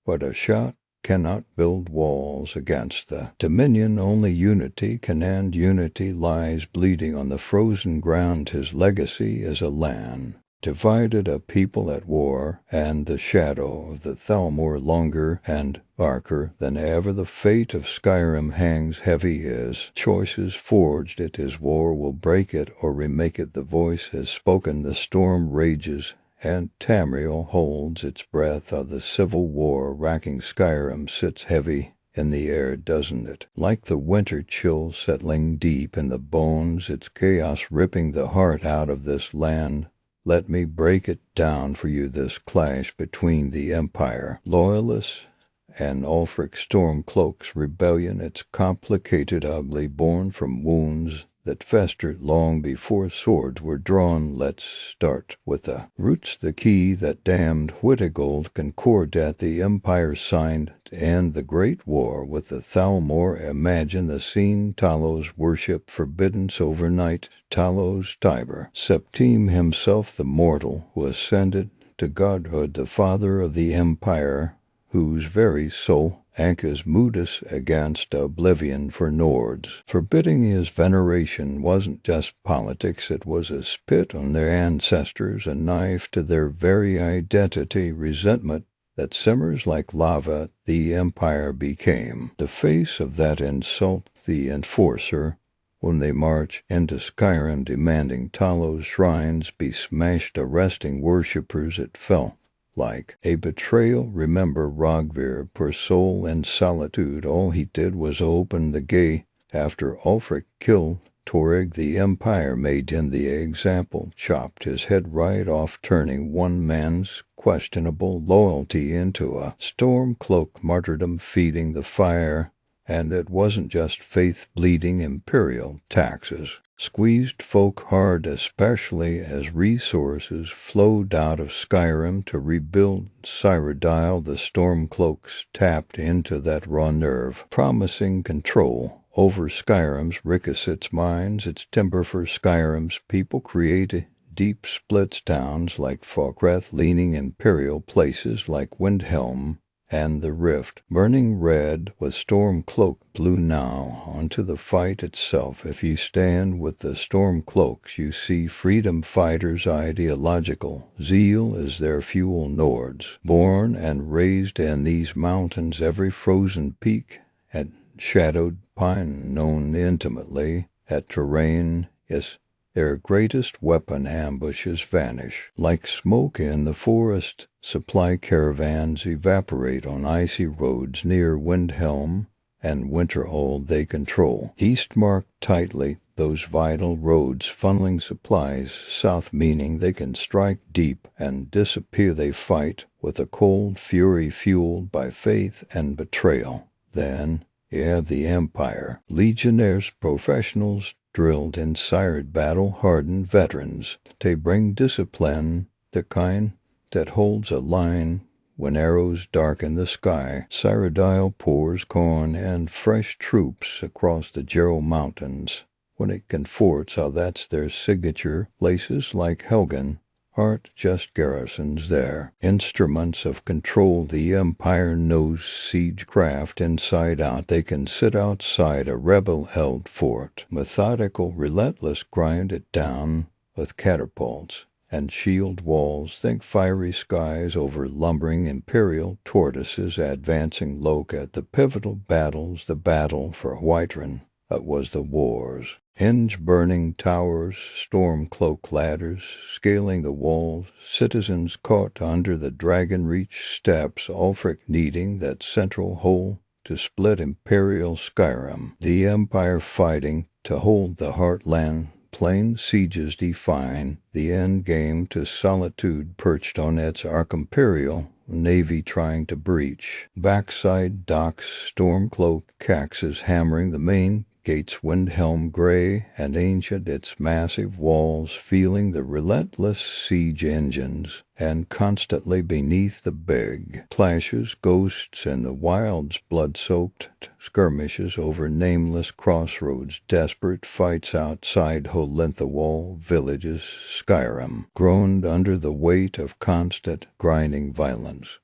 but a shot cannot build walls against the Dominion. Only unity can end. Unity lies bleeding on the frozen ground. His legacy is a land divided, a people at war, and the shadow of the Thalmor longer and darker than ever. The fate of Skyrim hangs heavy. His choices forged it. His war will break it or remake it. The voice has spoken. The storm rages, and Tamriel holds its breath. Of the civil war racking Skyrim sits heavy in the air, doesn't it? Like the winter chill settling deep in the bones, its chaos ripping the heart out of this land. Let me break it down for you, this clash between the Empire loyalists and Ulfric Stormcloak's rebellion. It's complicated, ugly, born from wounds that festered long before swords were drawn. Let's start with the roots. The key that damned Wittigold Concordat the Empire signed to end the Great War with the Thalmor. Imagine the scene. Talos worship forbiddance overnight. Talos Tiber Septim himself, the mortal who ascended to godhood, the father of the Empire, whose very soul anchors Mudus against oblivion for Nords. Forbidding his veneration wasn't just politics, it was a spit on their ancestors, a knife to their very identity. Resentment that simmers like lava. The Empire became the face of that insult, the enforcer. When they march into Skyrim demanding Talos shrines be smashed, arresting worshippers, it fell like a betrayal. Remember Rogvir, poor soul in solitude. All he did was open the gate. After Ulfric killed Torig, the Empire made him the example, chopped his head right off, turning one man's questionable loyalty into a Stormcloak martyrdom, feeding the fire. And it wasn't just faith bleeding. Imperial taxes squeezed folk hard, especially as resources flowed out of Skyrim to rebuild Cyrodiil. The Stormcloaks tapped into that raw nerve, promising control over Skyrim's rickets mines. Its timber for Skyrim's people created deep splits, towns like Falkreth leaning imperial places like Windhelm and the Rift, burning red with Stormcloak blue. Now onto the fight itself. If you stand with the Stormcloaks, you see freedom fighters. Ideological zeal is their fuel. Nords, born and raised in these mountains, every frozen peak and shadowed pine known intimately, at terrain is their greatest weapon. Ambushes vanish like smoke in the forest. Supply caravans evaporate on icy roads near Windhelm and Winterhold. They control East marked tightly. those vital roads funneling supplies south, meaning they can strike deep and disappear. They fight with a cold fury fueled by faith and betrayal. Then you have the Empire. Legionnaires, professionals, drilled in sired battle, hardened veterans. They bring discipline, the kind that holds a line when arrows darken the sky. Cyrodiil pours corn and fresh troops across the Jarrow Mountains. When it comforts how that's their signature, places like Helgen aren't just garrisons there. Instruments of control. The Empire knows siegecraft inside out. They can sit outside a rebel-held fort. Methodical, relentless, grind it down with catapults and shield walls. Think fiery skies over lumbering imperial tortoises advancing. Look at the pivotal battles. The battle for Whiterun, that was the wars. Hinge-burning towers, Stormcloak ladders, scaling the walls, citizens caught under the dragon-reach steps, Ulfric needing that central hole to split imperial Skyrim. The Empire fighting to hold the heartland. Plain sieges define the end game to solitude perched on its archimperial. Navy trying to breach. Backside docks, Stormcloak caxes hammering the main gates, Windhelm gray and ancient, its massive walls feeling the relentless siege engines, and constantly beneath the big clashes, ghosts in the wilds, blood-soaked skirmishes over nameless crossroads, desperate fights outside Holinthawall villages. Skyrim groaned under the weight of constant grinding violence.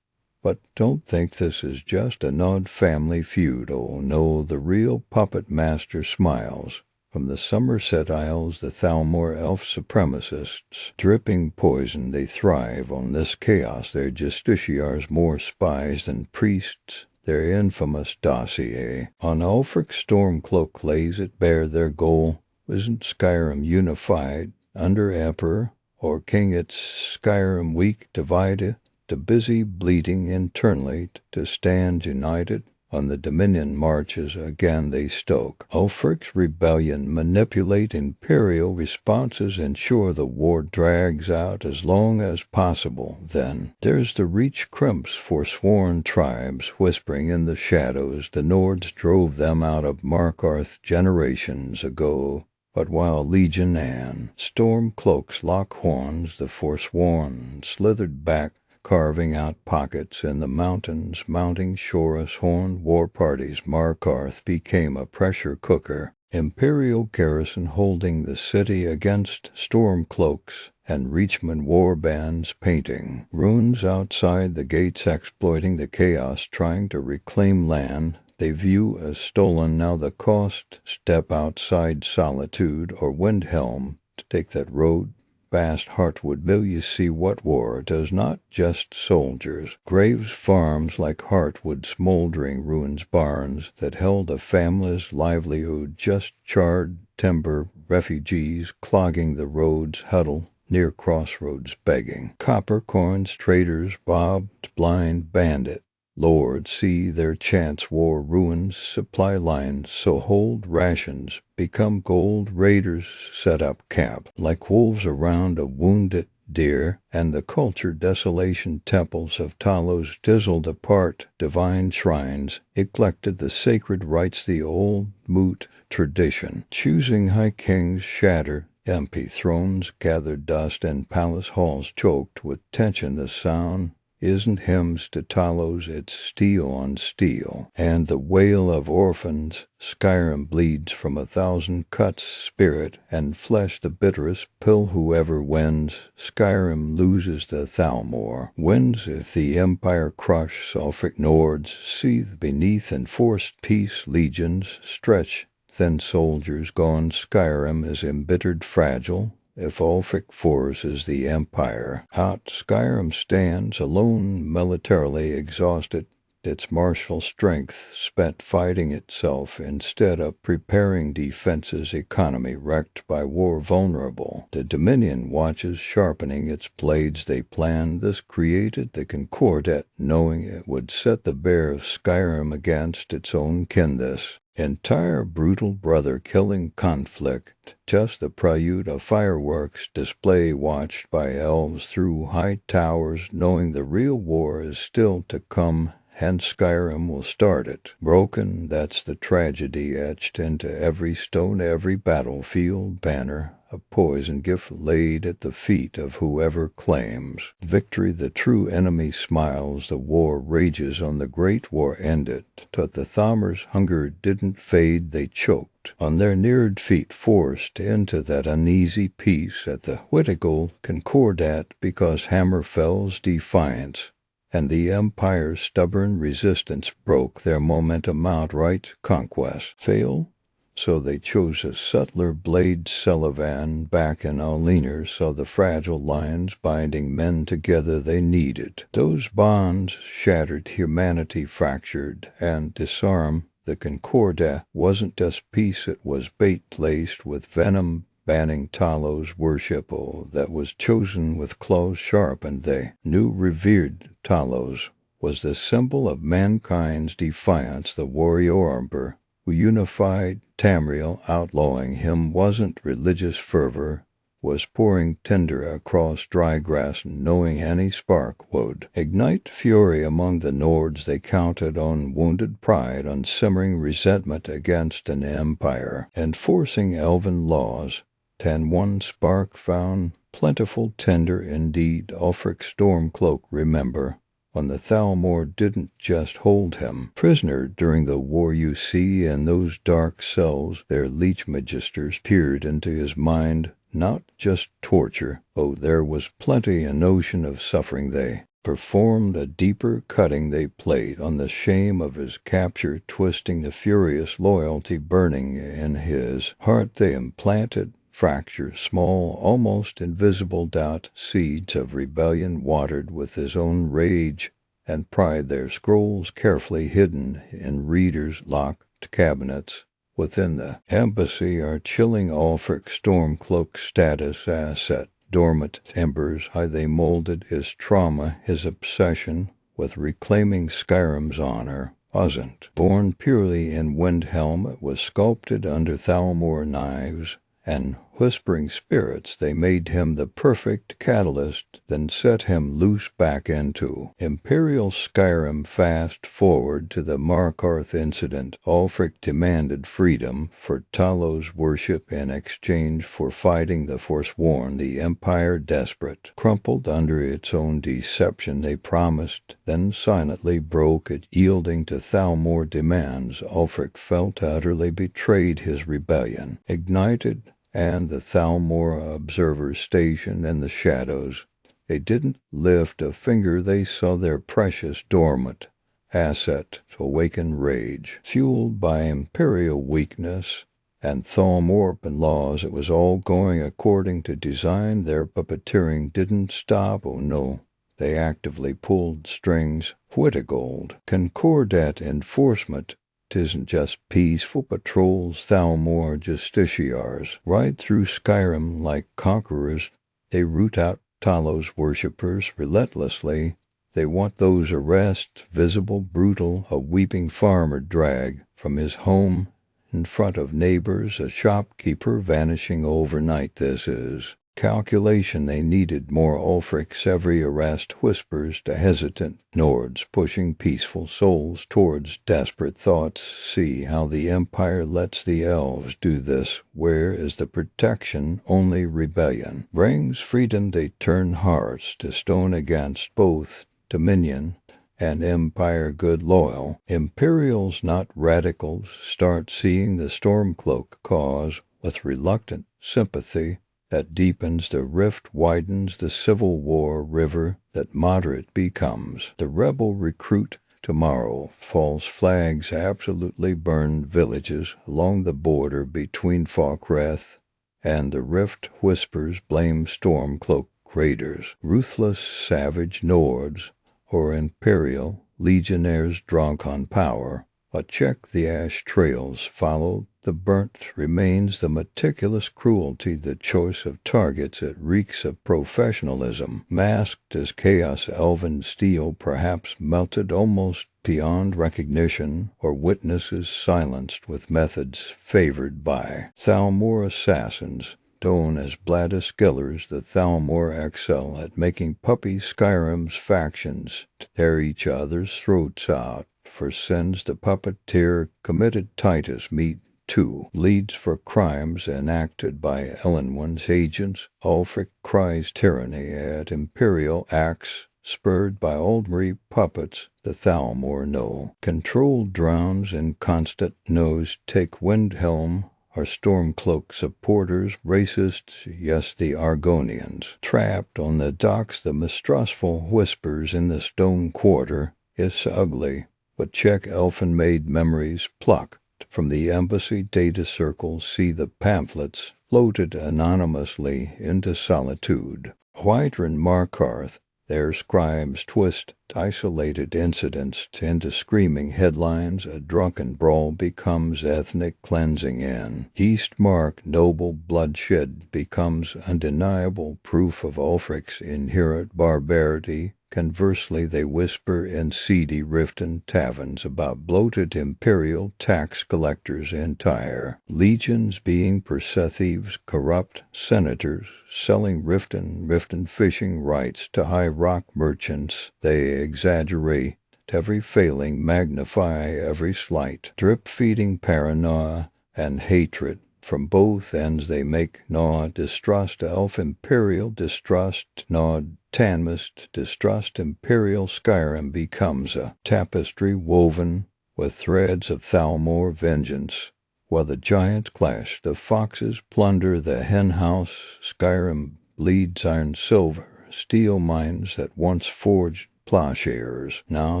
But don't think this is just an odd family feud. Oh no, the real puppet master smiles. From the Somerset Isles, the Thalmor elf supremacists, dripping poison, they thrive on this chaos. Their justiciars more spies than priests. Their infamous dossier on Ulfric Stormcloak lays it bare. Their goal isn't Skyrim unified under Emperor or King. It's Skyrim weak, divided, to busy bleeding internally, to stand united on the Dominion marches again they stoke. Ulfric's rebellion manipulate imperial responses, ensure the war drags out as long as possible. Then there's the Reach Crimps, forsworn tribes whispering in the shadows. The Nords drove them out of Markarth generations ago. But while Legion and Stormcloaks lock horns, the forsworn slithered back, carving out pockets in the mountains. Mounting Shorus horned war parties, Markarth became a pressure cooker. Imperial garrison holding the city against Stormcloaks and Reachman war bands painting runes outside the gates, exploiting the chaos, trying to reclaim land they view as stolen. Now the cost, step outside solitude or Windhelm to take that road past Heartwood Mill. You see what war does not just soldiers. Graves farms like Heartwood, smoldering ruins, barns that held a family's livelihood, just charred timber. Refugees clogging the roads huddle near crossroads begging. Copper coins, traders robbed, blind bandit lords see their chance. War ruins supply lines, so hold rations become gold. Raiders set up camp like wolves around a wounded deer, and the cultured desolation temples of Talos dizzled apart. Divine shrines neglected, the sacred rites, the old moot tradition. Choosing high kings shatter, empty thrones gathered dust, and palace halls choked with tension. The sound isn't hymns to Talos, it's steel on steel, and the wail of orphans. Skyrim bleeds from 1,000 cuts, spirit and flesh the bitterest pill. Whoever wins, Skyrim loses. The Thalmor wins if the Empire crush. Ulfric Nords seethe beneath enforced peace. Legions stretch thin, soldiers gone. Skyrim is embittered, fragile. If Ulfric forces the Empire out, Skyrim stands alone, militarily exhausted, its martial strength spent fighting itself instead of preparing defenses. Economy wrecked by war, vulnerable. The Dominion watches, sharpening its blades. They planned this, created the Concordat, knowing it would set the bear of Skyrim against its own kin. This entire brutal brother-killing conflict, just the prelude of fireworks display watched by elves through high towers, knowing the real war is still to come. Hence Skyrim will start it. Broken, that's the tragedy etched into every stone, every battlefield banner, a poison gift laid at the feet of whoever claims victory. The true enemy smiles, the war rages on, the great war ended. But the Thamur's hunger didn't fade, they choked on their neared feet, forced into that uneasy peace at the Whittigal Concordat, because Hammerfell's defiance and the Empire's stubborn resistance broke their momentum. Outright conquest fail, so they chose a subtler blade. Sullivan back in Aliner saw the fragile lines binding men together they needed. Those bonds shattered, humanity fractured, and disarmed. The Concordat wasn't just peace, it was bait laced with venom, banning Talos worship, that was chosen with claws sharpened. They knew revered Talos was the symbol of mankind's defiance, the warrior emperor who unified Tamriel. Outlawing him wasn't religious fervor, was pouring tinder across dry grass, knowing any spark would ignite fury among the Nords. They counted on wounded pride, on simmering resentment against an empire enforcing elven laws. One spark found plentiful tinder indeed. Ulfric Stormcloak, remember, when the Thalmor didn't just hold him prisoner during the war. You see, in those dark cells their leech magisters peered into his mind, not just torture. There was plenty a notion of suffering. They performed a deeper cutting. They played on the shame of his capture, twisting the furious loyalty burning in his heart. They implanted fracture, small, almost invisible doubt, seeds of rebellion watered with his own rage and pride. Their scrolls carefully hidden in readers' locked cabinets within the embassy are chilling. Ulfric Stormcloak's status asset, dormant embers, how they molded his trauma. His obsession with reclaiming Skyrim's honor wasn't born purely in Windhelm, it was sculpted under Thalmor knives and whispering spirits. They made him the perfect catalyst, then set him loose back into Imperial Skyrim. Fast forward to the Markarth incident. Ulfric demanded freedom for Talos worship in exchange for fighting the Forsworn. The Empire, desperate, crumpled under its own deception. They promised, then silently broke it, yielding to Thalmor demands. Ulfric felt utterly betrayed. His rebellion ignited, and the Thalmor observers stationed in the shadows, they didn't lift a finger. They saw their precious dormant asset awaken rage, fueled by imperial weakness and Thalmorpan laws. It was all going according to design. Their puppeteering didn't stop. No, they actively pulled strings. Whittigold Concordat enforcement. 'Tisn't just peaceful patrols. Thalmor justiciars ride through Skyrim like conquerors. They root out Talos worshippers relentlessly. They want those arrests, visible, brutal. A weeping farmer dragged from his home in front of neighbors, a shopkeeper vanishing overnight. This is calculation. They needed more. Ulfric's every arrest whispers to hesitant Nords, pushing peaceful souls towards desperate thoughts. See how the Empire lets the elves do this. Where is the protection? Only rebellion brings freedom. They turn hearts to stone against both Dominion and Empire. Good loyal Imperials, not radicals, start seeing the Stormcloak cause with reluctant sympathy. That deepens the rift, widens the civil war river that moderate becomes. The rebel recruit tomorrow. False flags absolutely burn villages along the border between Falkreth and the rift. Whispers blame Stormcloak raiders, ruthless savage Nords, or Imperial legionnaires drunk on power. Check the ash trails, follow the burnt remains, the meticulous cruelty, the choice of targets. It reeks of professionalism, masked as chaos. Elven steel, perhaps melted, almost beyond recognition or witnesses silenced with methods favored by Thalmor assassins. Known as Bladus Killers, the Thalmor excel at making puppy Skyrim's factions tear each other's throats out for sins the puppeteer committed. Titus Meat 2 leads for crimes enacted by Elenwen's agents. Ulfric cries tyranny at Imperial acts spurred by Aldmeri puppets. The Thalmor know. Controlled drowns in constant nose take Windhelm. Are Stormcloak supporters racists? Yes, the Argonians. Trapped on the docks, the mistrustful whispers in the stone quarter. It's ugly, but check elfin-made memories plucked from the embassy data circles. See the pamphlets floated anonymously into solitude. Whiterun Markarth. Their scribes twist isolated incidents into screaming headlines. A drunken brawl becomes ethnic cleansing in Eastmark. Noble bloodshed becomes undeniable proof of Ulfric's inherent barbarity. Conversely, they whisper in seedy Riften taverns about bloated imperial tax collectors in Tyre, legions being Persethieves, corrupt senators selling Riften fishing rights to high rock merchants. They exaggerate every failing, magnify every slight, drip-feeding paranoia and hatred. From both ends they make gnaw distrust elf imperial distrust gnaw Tanmist distrust imperial. Skyrim becomes a tapestry woven with threads of Thalmor vengeance. While the giants clash, the foxes plunder the henhouse. Skyrim bleeds iron silver, steel mines that once forged plowshares now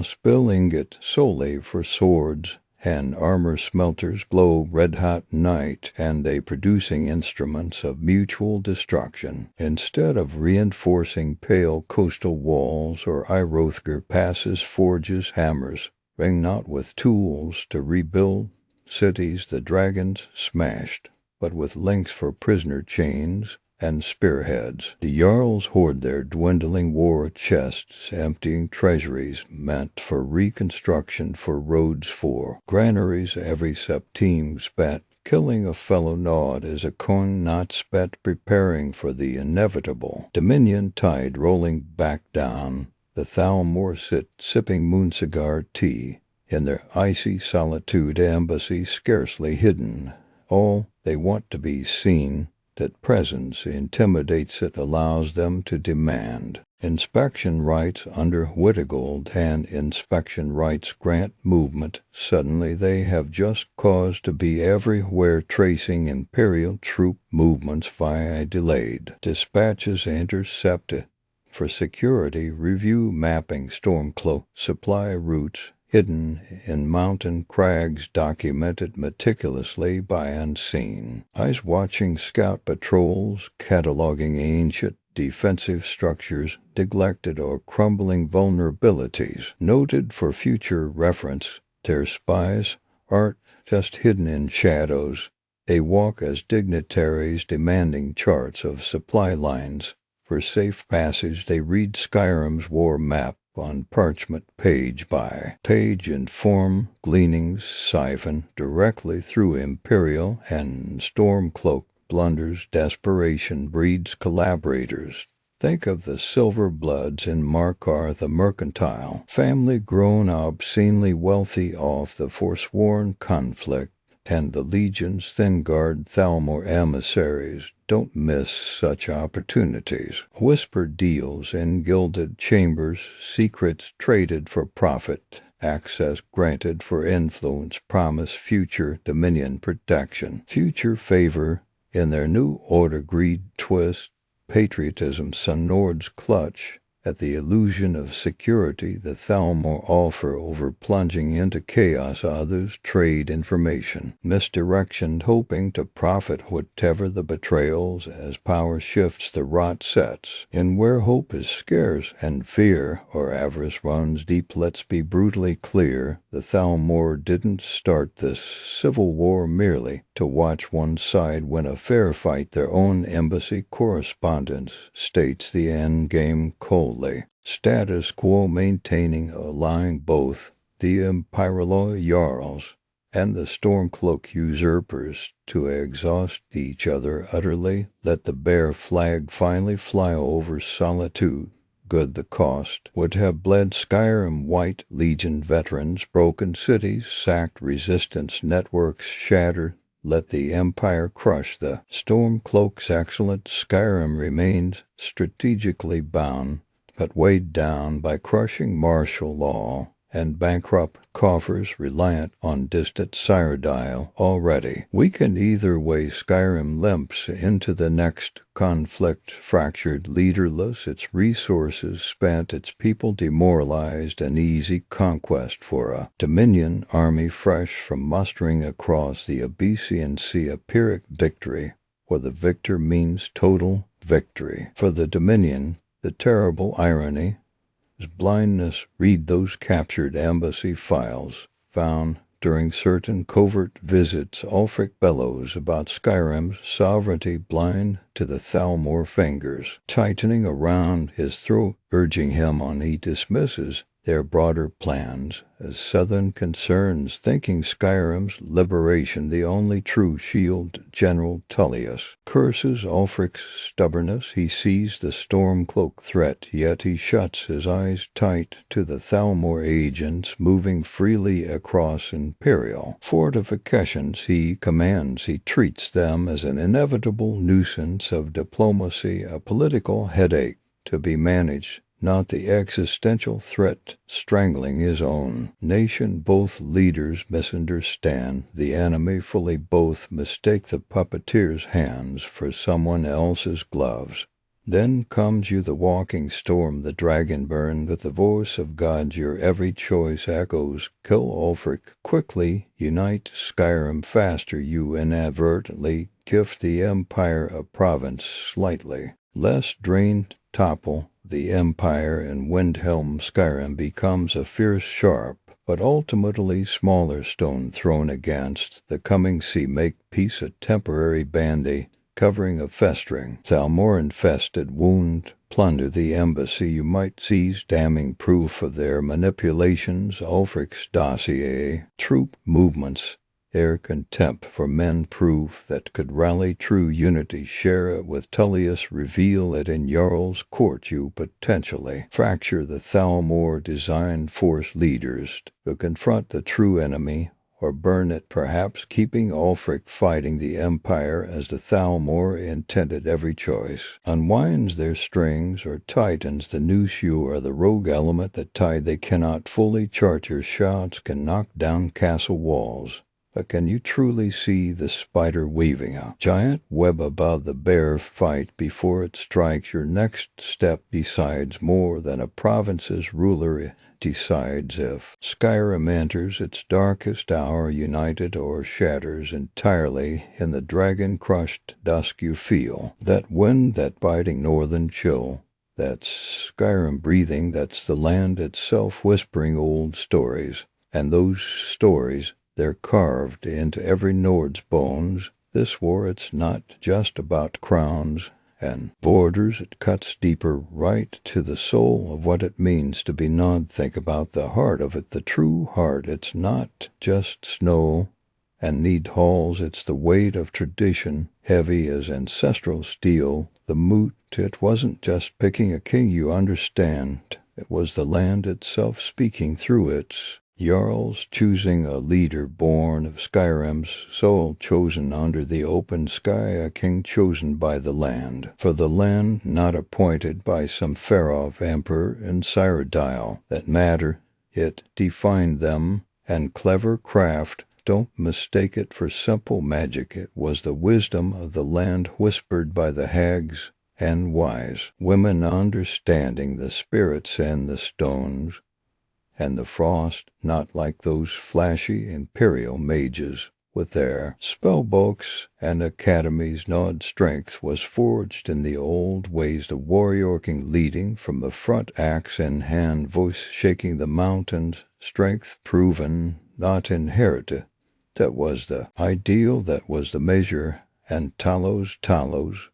spill ingot solely for swords, and armor smelters glow red-hot night, and they producing instruments of mutual destruction. Instead of reinforcing pale coastal walls or Irothgar passes forges hammers, ring not with tools to rebuild cities the dragons smashed, but with links for prisoner chains and spearheads. The Jarls hoard their dwindling war chests, emptying treasuries meant for reconstruction, for roads, for granaries. Every septime spat, killing a fellow gnawed as a coin not spent, preparing for the inevitable dominion tide rolling back down. The Thalmor sit sipping mooncigar tea in their icy solitude, embassy scarcely hidden. All they want to be seen. That presence intimidates it, allows them to demand inspection rights under Wittigold, and inspection rights grant movement. Suddenly they have just cause to be everywhere, tracing imperial troop movements via delayed dispatches intercepted for security review, mapping Stormcloak supply routes hidden in mountain crags, documented meticulously by unseen eyes, watching scout patrols, cataloging ancient defensive structures, neglected or crumbling vulnerabilities, noted for future reference. Their spies aren't just hidden in shadows. They walk as dignitaries, demanding charts of supply lines. For safe passage, they read Skyrim's war map on parchment, page by page, inform gleanings siphon directly through Imperial and Stormcloak blunders. Desperation breeds collaborators. Think of the silver bloods in Markarth, a mercantile family grown obscenely wealthy off the forsworn conflict, and the legion's thin-guard Thalmor emissaries. Don't miss such opportunities. Whispered deals in gilded chambers, secrets traded for profit, access granted for influence, promise future dominion protection, future favor in their new order. Greed twist, patriotism, Sunord's clutch at the illusion of security the Thalmor offer over plunging into chaos. Others trade information, misdirection, hoping to profit whatever the betrayals. As power shifts, the rot sets in where hope is scarce and fear or avarice runs deep. Let's be brutally clear, the Thalmor didn't start this civil war merely to watch one side win a fair fight. Their own embassy correspondent states the end game coldly. Status quo maintaining, allowing both the Imperial Jarls and the Stormcloak usurpers to exhaust each other utterly, let the bare flag finally fly over solitude. Good the cost, would have bled Skyrim White Legion veterans, broken cities, sacked resistance networks, shattered. Let the Empire crush the Stormcloak's excellent. Skyrim remains strategically bound, but weighed down by crushing martial law and bankrupt coffers reliant on distant Cyrodiil already. We can either way. Skyrim limps into the next conflict, fractured, leaderless, its resources spent, its people demoralized, an easy conquest for a Dominion army fresh from mustering across the Abyssian Sea, a Pyrrhic victory, where the victor means total victory. For the Dominion, the terrible irony is blindness. Read those captured embassy files found during certain covert visits. Ulfric bellows about Skyrim's sovereignty, blind to the Thalmor fingers tightening around his throat, urging him on. He dismisses their broader plans as southern concerns, thinking Skyrim's liberation the only true shield. General Tullius curses Ulfric's stubbornness. He sees the Stormcloak threat, yet he shuts his eyes tight to the Thalmor agents moving freely across Imperial fortifications. He commands, he treats them as an inevitable nuisance of diplomacy, a political headache to be managed, not the existential threat strangling his own nation. Both leaders misunderstand the enemy fully. Both mistake the puppeteer's hands for someone else's gloves. Then comes you, the walking storm, the dragonburn, with the voice of God. Your every choice echoes. Kill Ulfric quickly, unite Skyrim faster. You inadvertently gift the Empire a province slightly less drained. Topple the Empire in Windhelm. Skyrim becomes a fierce, sharp, but ultimately smaller stone thrown against the coming sea. Make peace a temporary band-aid covering a festering Thalmor-infested wound. Plunder the embassy. You might seize damning proof of their manipulations. Ulfric's dossier, troop movements, their contempt for men, proof that could rally true unity. Share it with Tullius, reveal it in Jarl's court. You potentially fracture the Thalmor design, force leaders to confront the true enemy, or burn it, perhaps keeping Ulfric fighting the Empire as the Thalmor intended. Every choice unwinds their strings or tightens the noose. You are the rogue element that tied they cannot fully chart. Your shots can knock down castle walls, but can you truly see the spider weaving a giant web above the bear fight before it strikes? Your next step decides more than a province's ruler decides if Skyrim enters its darkest hour, united or shatters entirely. In the dragon-crushed dusk you feel that wind, that biting northern chill. That's Skyrim breathing, that's the land itself whispering old stories. And those stories, they're carved into every Nord's bones. This war, it's not just about crowns and borders. It cuts deeper, right to the soul of what it means to be Nord. Think about the heart of it, the true heart. It's not just snow and need halls. It's the weight of tradition, heavy as ancestral steel. The moot, it wasn't just picking a king, you understand. It was the land itself speaking through its Jarls, choosing a leader born of Skyrim's soul, chosen under the open sky, a king chosen by the land. For the land, not appointed by some Farof emperor in Cyrodiil. That matter, it defined them, and clever craft, don't mistake it for simple magic. It was the wisdom of the land whispered by the hags and wise women, understanding the spirits and the stones and the frost, not like those flashy imperial mages with their spellbooks and academies. Nod's strength was forged in the old ways, the warrior king leading from the front, axe in hand, voice shaking the mountains, strength proven, not inherited. That was the ideal, that was the measure, and Talos,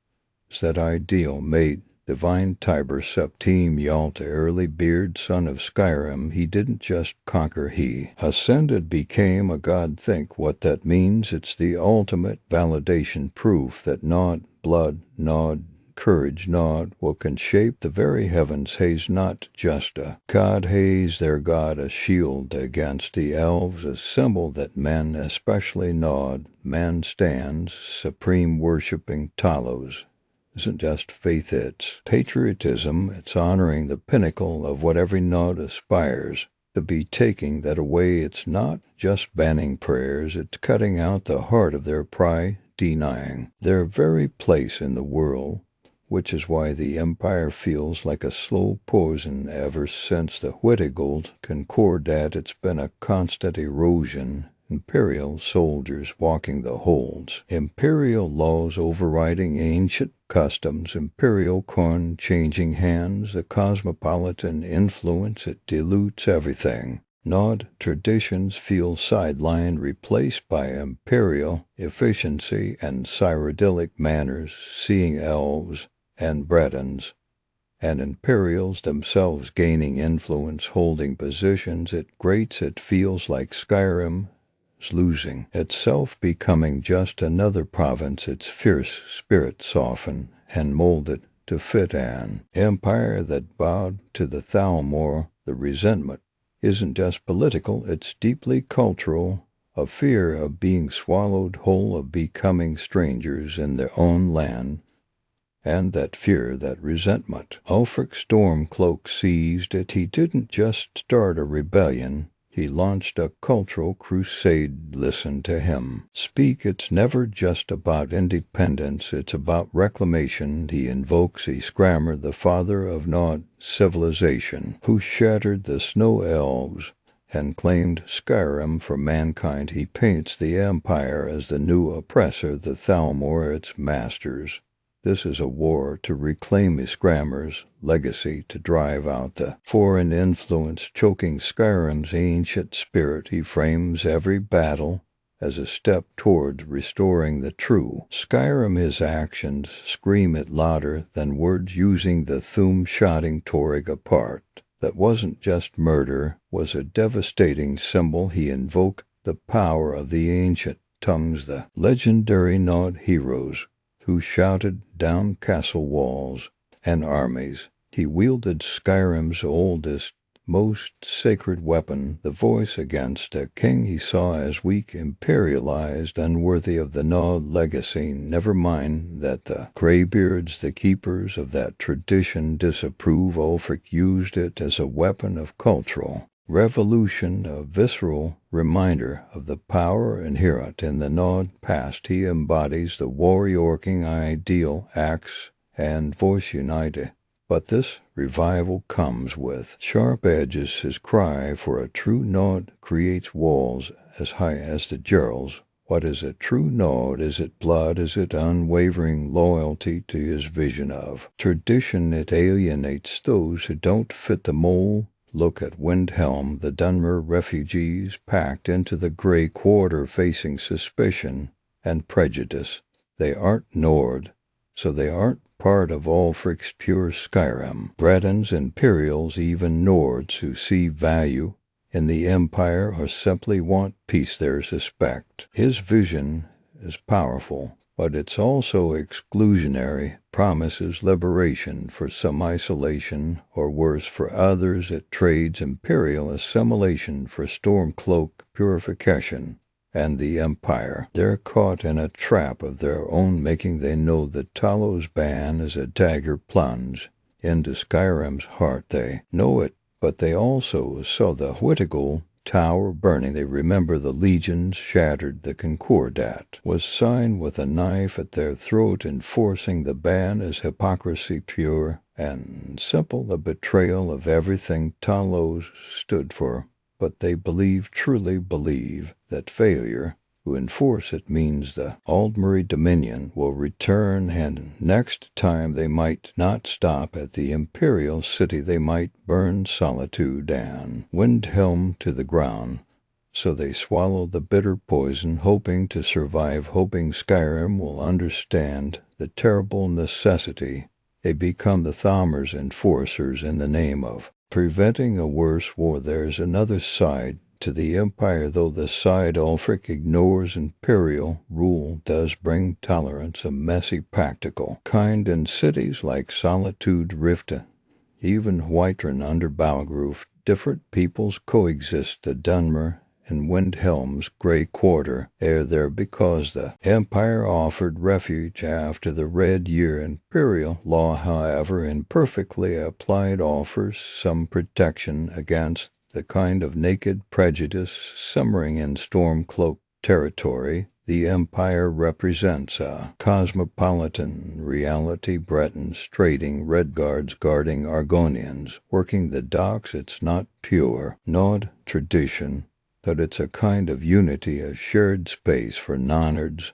that ideal made divine Tiber Septim Yalta early beard son of Skyrim, he didn't just conquer, he ascended, became a god. Think what that means. It's the ultimate validation, proof that not blood, not courage, not what can shape the very heavens. Haze not just a god, haze their god, a shield against the elves, a symbol that men, especially Nod, man stands supreme, worshipping Talos. Isn't just faith, it's patriotism. It's honoring the pinnacle of what every Nod aspires to be. Taking that away, it's not just banning prayers, it's cutting out the heart of their pride, denying their very place in the world, which is why the Empire feels like a slow poison. Ever since the Whittiguld Concordat, it's been a constant erosion. Imperial soldiers walking the holds, imperial laws overriding ancient customs, imperial coin changing hands, the cosmopolitan influence, it dilutes everything. Nod traditions feel sidelined, replaced by imperial efficiency and cyrodiilic manners, seeing elves and Bretons and Imperials themselves gaining influence, holding positions. It grates. It feels like Skyrim losing itself, becoming just another province. Its fierce spirit softened and molded to fit an empire that bowed to the Thalmor. The resentment isn't just political, it's deeply cultural, a fear of being swallowed whole, of becoming strangers in their own land. And that fear, that resentment, Ulfric Stormcloak seized it. He didn't just start a rebellion, he launched a cultural crusade. Listen to him speak. It's never just about independence, it's about reclamation. He invokes Skrammer, the father of Nod civilization, who shattered the snow elves and claimed Skyrim for mankind. He paints the Empire as the new oppressor, the Thalmor its masters. This is a war to reclaim Skrammer's legacy, to drive out the foreign influence choking Skyrim's ancient spirit. He frames every battle as a step towards restoring the true Skyrim. His actions scream it louder than words, using the Thum shotting Torrig apart. That wasn't just murder, was a devastating symbol. He invoked the power of the ancient tongues, the legendary Nod heroes who shouted down castle walls and armies. He wielded Skyrim's oldest, most sacred weapon, the voice against a king he saw as weak, imperialized, unworthy of the Nod legacy. Never mind that the graybeards, the keepers of that tradition, disapprove. Ulfric used it as a weapon of cultural revolution, a visceral reminder of the power inherent in the Nod past. He embodies the warrior-king ideal, axe and voice united. But this revival comes with sharp edges. His cry for a true Nod creates walls as high as the Gerals. What is a true Nod? Is it blood? Is it unwavering loyalty to his vision of tradition? It alienates those who don't fit the mold. Look at Windhelm, the Dunmer refugees packed into the Grey Quarter, facing suspicion and prejudice. They aren't Nord, so they aren't part of Ulfric's pure Skyrim. Bretons, Imperials, even Nords who see value in the Empire or simply want peace, they suspect. His vision is powerful, but it's also exclusionary. Promises liberation for some, isolation, or worse for others. It trades imperial assimilation for Stormcloak purification. And the Empire, they're caught in a trap of their own making. They know that Talos' ban is a dagger plunge into Skyrim's heart. They know it, but they also saw the Whittiguld tower burning. They remember the legions shattered. The Concordat was signed with a knife at their throat. Enforcing the ban is hypocrisy pure and simple, a betrayal of everything Talos stood for. But they believe, truly believe, that failure to enforce it means the Aldmeri Dominion will return, and next time they might not stop at the Imperial City. They might burn Solitude and Windhelm to the ground. So they swallow the bitter poison, hoping to survive, hoping Skyrim will understand the terrible necessity They become the Thamur's enforcers in the name of preventing a worse war. There's another side to the empire, though the side Ulfric ignores. Imperial rule does bring tolerance, a messy practical kind in cities like Solitude Rift, even Whiterun under Balgroof. Different peoples coexist. The Dunmer and Windhelm's Grey Quarter are there because the Empire offered refuge after the Red Year. Imperial law, however imperfectly applied, offers some protection against the kind of naked prejudice simmering in Stormcloak territory. The Empire represents a cosmopolitan reality. Bretons trading, Redguards guarding Argonians, working the docks. It's not pure Nord tradition, but it's a kind of unity, a shared space for non-Nords,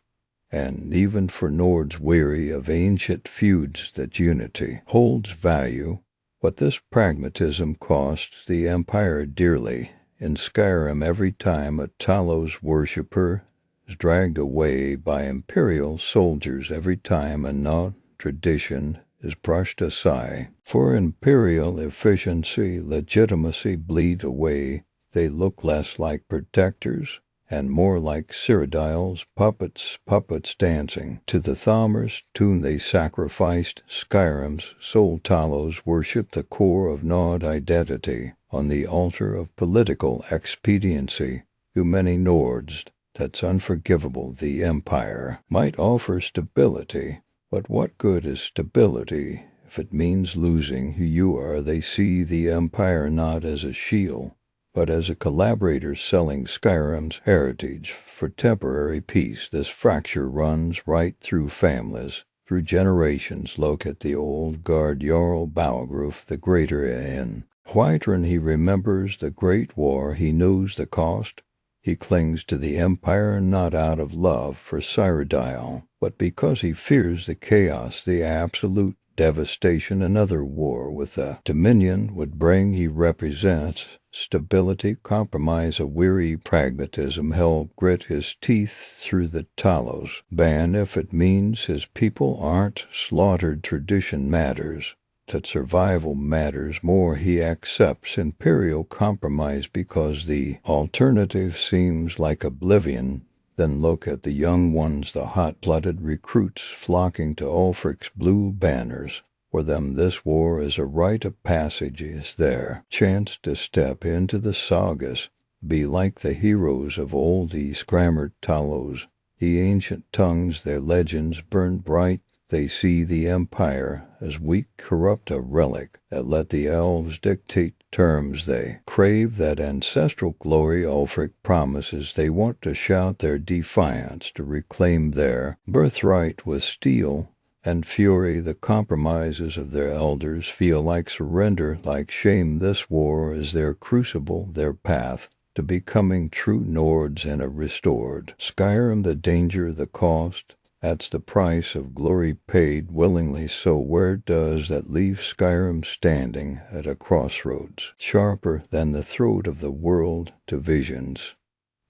and even for Nords weary of ancient feuds. That unity holds value, but this pragmatism costs the Empire dearly. In Skyrim, every time a Talos worshipper is dragged away by Imperial soldiers, every time a Nod tradition is brushed aside, for Imperial efficiency, legitimacy bleed away. They look less like protectors and more like Cyrodiil's puppets dancing to the Thamur's tune. They sacrificed Skyrim's soul. Talos worship the core of Nod identity on the altar of political expediency. To many Nords, that's unforgivable. The Empire might offer stability, but what good is stability if it means losing who you are? They see the Empire not as a shield, but as a collaborator selling Skyrim's heritage for temporary peace. This fracture runs right through families, through generations. Look at the old guard Jarl Balgroof the Greater in Whiterun. He remembers the Great War. He knows the cost. He clings to the Empire not out of love for Cyrodiil, but because he fears the chaos, the absolute devastation another war with the Dominion would bring. He represents stability, compromise, a weary pragmatism. He'll grit his teeth through the Talos ban if it means his people aren't slaughtered. Tradition matters, that survival matters more. He accepts Imperial compromise because the alternative seems like oblivion. Then look at the young ones, the hot-blooded recruits flocking to Ulfric's blue banners. For them this war is a rite of passage, is their chance to step into the sagas, be like the heroes of old. These grammar Talos, the ancient tongues, their legends burn bright. They see the Empire as weak, corrupt, a relic that let the elves dictate terms. They crave that ancestral glory Ulfric promises. They want to shout their defiance, to reclaim their birthright with steel and fury. The compromises of their elders feel like surrender, like shame. This war is their crucible, their path to becoming true Nords in a restored Skyrim. The danger, the cost, that's the price of glory paid willingly. So where does that leave Skyrim? Standing at a crossroads, sharper than the throat of the world, divisions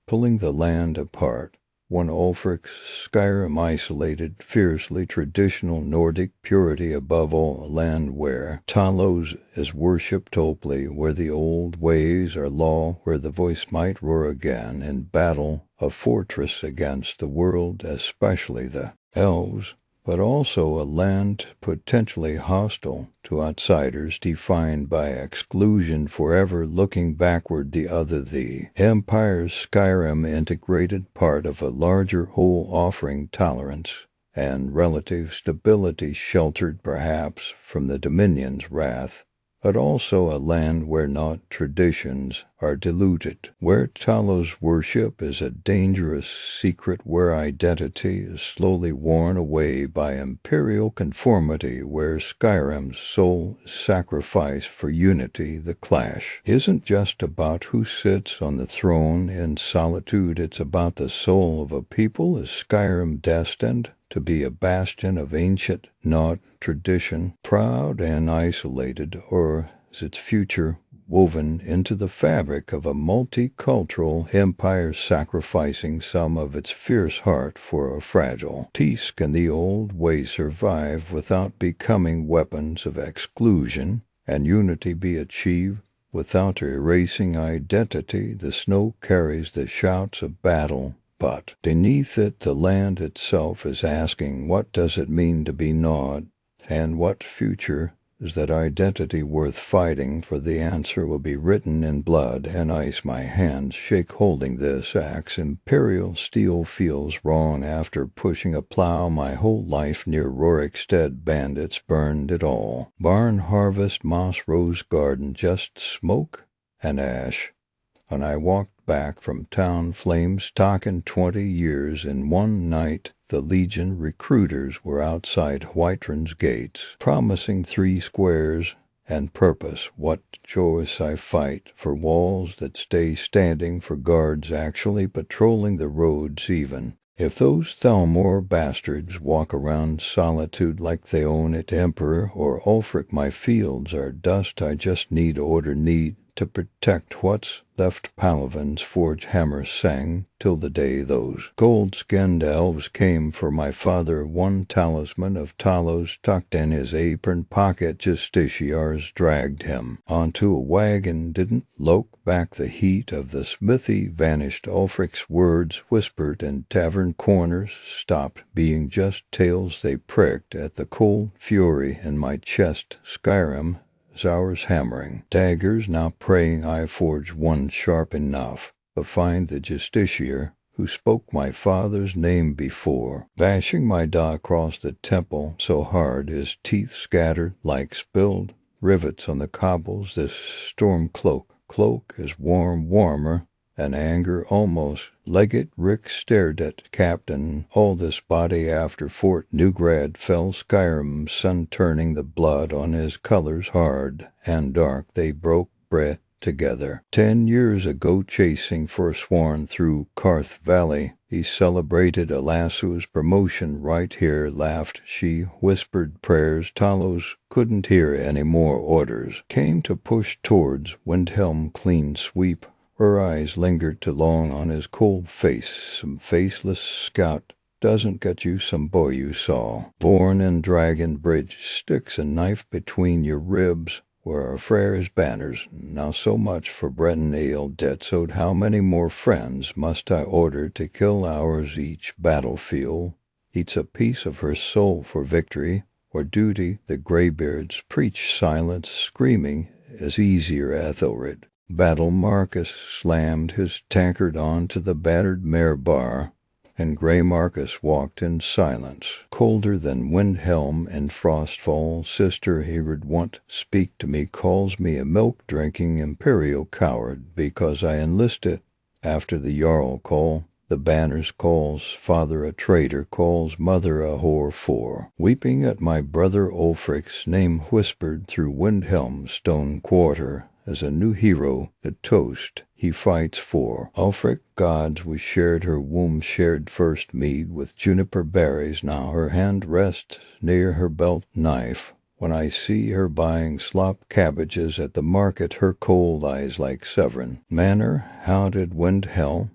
pulling the land apart. One Ulfric's Skyrim, isolated, fiercely traditional Nordic purity above all, a land where Talos is worshipped openly, where the old ways are law, where the voice might roar again in battle, a fortress against the world, especially the elves, but also a land potentially hostile to outsiders, defined by exclusion, forever looking backward. The other, the Empire's Skyrim, integrated part of a larger whole, offering tolerance and relative stability, sheltered perhaps from the Dominion's wrath, but also a land where not traditions are diluted, where Talos worship is a dangerous secret, where identity is slowly worn away by Imperial conformity, where Skyrim's soul is sacrificed for unity. The clash isn't just about who sits on the throne in Solitude, it's about the soul of a people. Is Skyrim destined to be a bastion of ancient Nod tradition, proud and isolated, or is its future woven into the fabric of a multicultural empire, sacrificing some of its fierce heart for a fragile peace. Can the old ways survive without becoming weapons of exclusion, and unity be achieved without erasing identity? The snow carries the shouts of battle, but beneath it the land itself is asking, what does it mean to be gnawed, and what future is that identity worth fighting for? The answer will be written in blood and ice. My hands shake holding this axe. Imperial steel feels wrong after pushing a plow my whole life near Rorikstead. Bandits burned it all. Barn harvest, moss rose garden, just smoke and ash. And I walked back from town, flames talking 20 years in one night. The Legion recruiters were outside Whiterun's gates, promising 3 squares and purpose. What choice I fight for walls that stay standing, for guards actually patrolling the roads, even if those Thalmor bastards walk around solitude like they own it. Emperor or Ulfric, my fields are dust. I just need order, need to protect what's left. Palavin's forge hammer sang till the day those gold-skinned elves came for my father. One talisman of Talos tucked in his apron pocket. Justiciars dragged him onto a wagon, didn't look back. The heat of the smithy vanished. Ulfric's words, whispered in tavern corners, stopped being just tales. They pricked at the cold fury in my chest. Skyrim, hours hammering, daggers now praying I forge one sharp enough to find the justiciar who spoke my father's name before, bashing my jaw across the temple so hard his teeth scattered like spilled rivets on the cobbles. This Stormcloak cloak is warmer, and anger almost. Legate Rick stared at Captain Aldous' body after Fort Newgrad fell. Skyrim sun turning the blood on his colors hard and dark. They broke bread together 10 years ago, chasing forsworn through Karth Valley. He celebrated Alassu's promotion right here. Laughed she, whispered prayers. Talos couldn't hear any more. Orders came to push towards Windhelm. Clean sweep. Her eyes lingered too long on his cold face. Some faceless scout doesn't get you some boy you saw. Born in Dragon Bridge, sticks a knife between your ribs where our Freyr's banners. Now so much for Breton ale debts owed. How many more friends must I order to kill ours? Each battlefield eats a piece of her soul for victory or duty. The graybeards preach silence. Screaming is easier. Ethelred Battle Marcus slammed his tankard onto the battered mare bar, and Grey Marcus walked in silence, colder than Windhelm and Frostfall. Sister Herod won't speak to me, calls me a milk-drinking imperial coward because I enlisted after the Jarl call. The banners calls father a traitor, calls mother a whore for weeping at my brother Ulfric's name whispered through Windhelm's stone quarter. As a new hero, the toast he fights for. Ulfric gods, we shared her womb, shared first mead with juniper berries. Now her hand rests near her belt knife. When I see her buying slop cabbages at the market, her cold eyes like Severin. Manor, how did Windhelm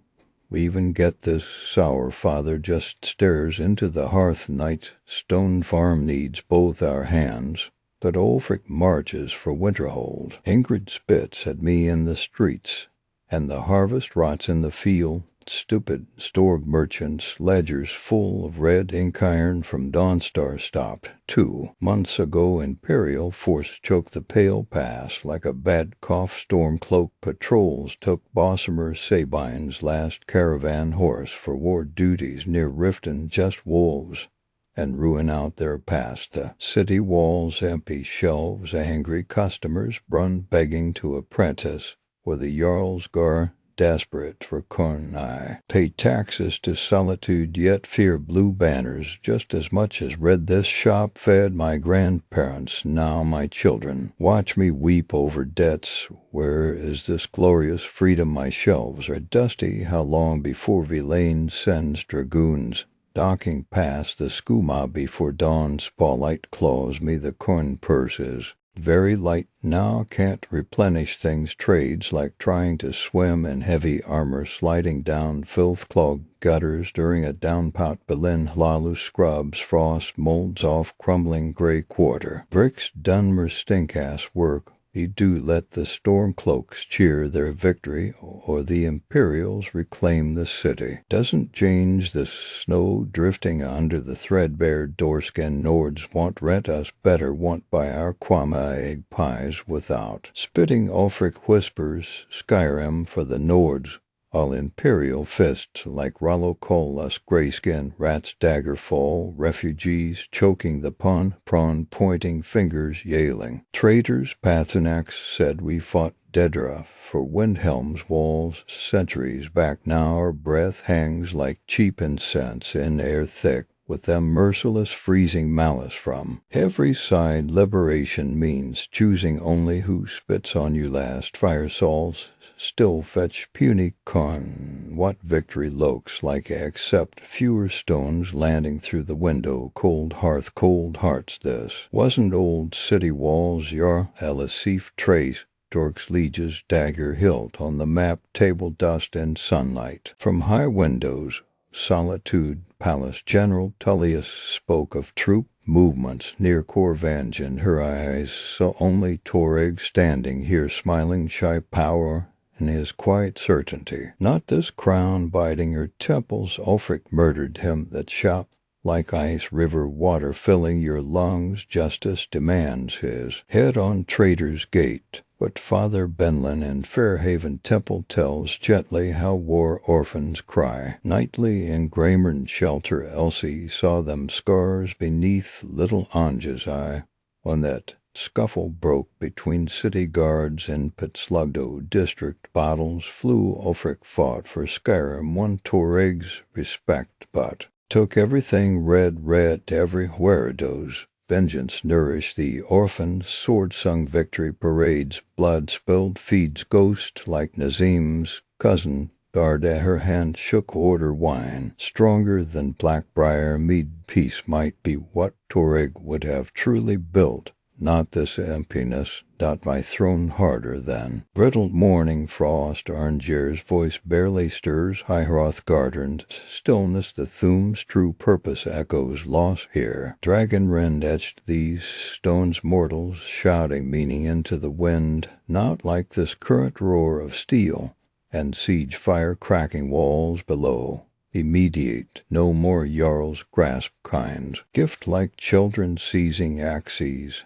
we even get this? Sour father just stares into the hearth. Night stone farm needs both our hands. But Ulfric marches for Winterhold. Ingrid spits at me in the streets, and the harvest rots in the field. Stupid Storg merchants' ledgers full of red ink iron from Dawnstar stopped 2 months ago. Imperial force choked the Pale Pass like a bad cough. Stormcloak patrols took Bossamer Sabine's last caravan horse for war duties near Riften. Just wolves and ruin out their past. The city walls empty, shelves angry, customers brun begging to apprentice, where the Jarl's gar desperate for corn. I pay taxes to solitude, yet fear blue banners just as much as red. This shop fed my grandparents, now my children watch me weep over debts. Where is this glorious freedom? My shelves are dusty. How long before Vilain sends dragoons docking past the skooma before dawn? Spotlight claws me the corn purses very light now can't replenish things. Trades like trying to swim in heavy armor, sliding down filth-clogged gutters during a downpout. Berlin Hlalu scrubs frost molds off crumbling gray quarter. Bricks Dunmer stink-ass work. He do let the Stormcloaks cheer their victory, or the Imperials reclaim the city. Doesn't change the snow drifting under the threadbare doorskin. Nords want rent us better, want buy our quama egg pies without. Spitting Ulfric whispers Skyrim for the Nords. All imperial fists like Rollo Cole us grayskin rats dagger fall, refugees choking the prawn pointing fingers yailing. Traitors Pathanax said we fought Dedra for Windhelm's walls centuries back. Now our breath hangs like cheap incense in air thick with them merciless freezing malice from every side. Liberation means choosing only who spits on you last. Fire souls still fetch puny con. What victory looks like except fewer stones landing through the window. Cold hearth, cold hearts. This wasn't old city walls. Your Elisif trace Dork's liege's dagger hilt on the map. Table dust and sunlight from high windows. Solitude Palace. General Tullius spoke of troop movements near Corvangen. Her eyes saw only Toreg standing here, smiling shy power in his quiet certainty. Not this crown biting her temples. Ulfric murdered him that shout like ice river water filling your lungs. Justice demands his head on Traitor's Gate. But Father Benlin in Fairhaven Temple tells gently how war orphans cry. Nightly in Graymern shelter Elsie saw them scars beneath little Anja's eye. On that scuffle broke between city guards in Pitslugdo district. Bottles flew. Ulfric fought for Skyrim, won Toreg's respect, but took everything red everywhere. Those vengeance nourished the orphans. Sword-sung victory parades. Blood spilled feeds ghost like Nazim's cousin. Darda her hand shook order wine. Stronger than Blackbriar mead. Peace might be what Toreg would have truly built. Not this emptiness. Dot my throne harder than brittle morning frost. Arnger's voice barely stirs. High-Hroth gardened stillness. The Thume's true purpose echoes lost here. Dragon rend etched these stones. Mortals shouting meaning into the wind. Not like this current roar of steel and siege fire cracking walls below. Immediate, no more Jarl's grasp kinds. Gift like children seizing axes.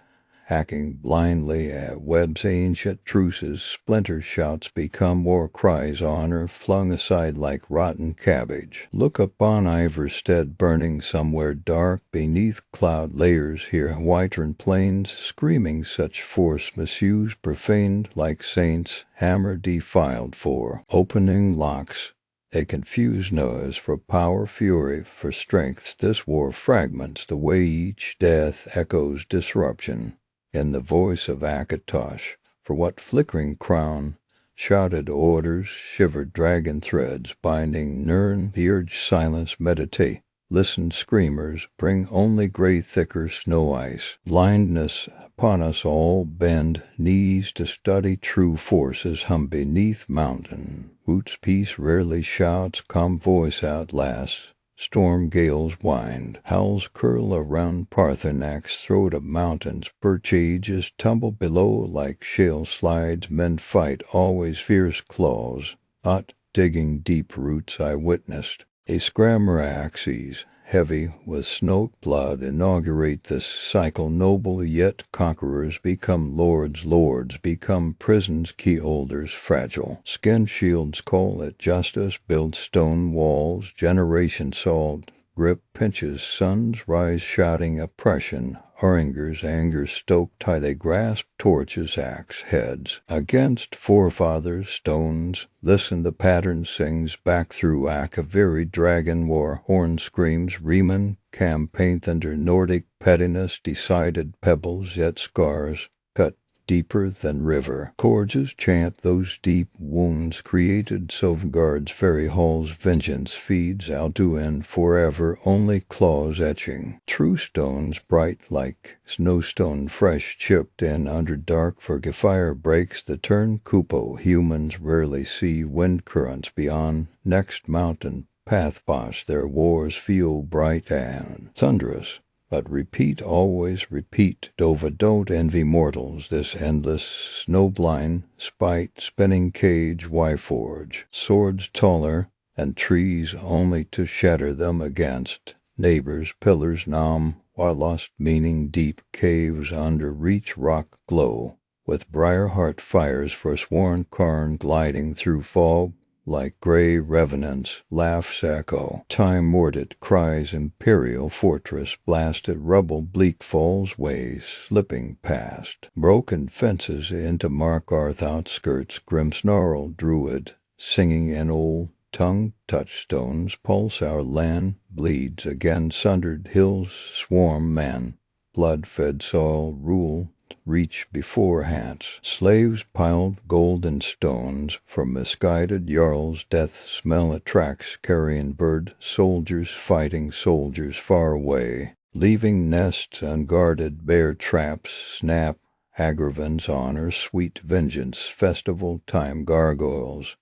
Hacking blindly at webs. Ancient truces. Splinter shouts become war cries. Honor flung aside like rotten cabbage. Look upon Iverstead burning somewhere dark beneath cloud layers. Here Whitern plains screaming such force misused, profaned like saints. Hammer defiled for opening locks. A confused noise for power, fury for strength. This war fragments the way each death echoes disruption. In the voice of Akatosh, for what flickering crown, shouted orders, shivered dragon threads, binding Nirn, the urge silence, meditate, listen screamers, bring only gray thicker snow ice, blindness upon us all, bend knees to study true forces, hum beneath mountain, roots peace rarely shouts, calm voice outlasts. Storm gales wind, howls curl around Parthenak's throat of mountains. Birch ages tumble below like shale slides. Men fight, always fierce claws. Not digging deep roots I witnessed. A scrammer axes, heavy with snow blood, inaugurate this cycle. Noble yet conquerors become lords become prisons, key holders fragile. Skin shields call at justice, build stone walls. Generation salt grip pinches, sons rise shouting oppression. Oringers anger stoked high, they grasp torches, axe heads. Against forefathers stones, listen the pattern sings back through Akaviri. Dragon war horn screams. Riemann campaign thunder. Nordic pettiness decided pebbles yet scars. Cut deeper than river. Chords chant those deep wounds created Sovngarde's fairy hall's vengeance feeds Alduin forever, only claws etching. True stones bright like snowstone fresh chipped in under dark for fire breaks the turn cupo humans rarely see wind currents beyond next mountain pathpaths their wars feel bright and thunderous. But repeat, always repeat. Dova, don't envy mortals this endless snowblind spite spinning cage. Why forge swords taller and trees only to shatter them against neighbors' pillars numb, while lost meaning deep caves under reach rock glow with briar-heart fires forsworn Karn gliding through fog like gray revenants, laughs echo. Time-morded cries imperial fortress, blasted rubble bleak falls ways, slipping past. Broken fences into Markarth outskirts, grim snarled druid, singing in old tongue touchstones, pulse our land, bleeds again sundered hills, swarm man, blood-fed soil rule, reach beforehand. Slaves piled golden stones from misguided jarls. Death smell attracts carrion bird soldiers fighting soldiers far away, leaving nests unguarded. Bear traps snap Agravan's honor, sweet vengeance, festival time gargoyles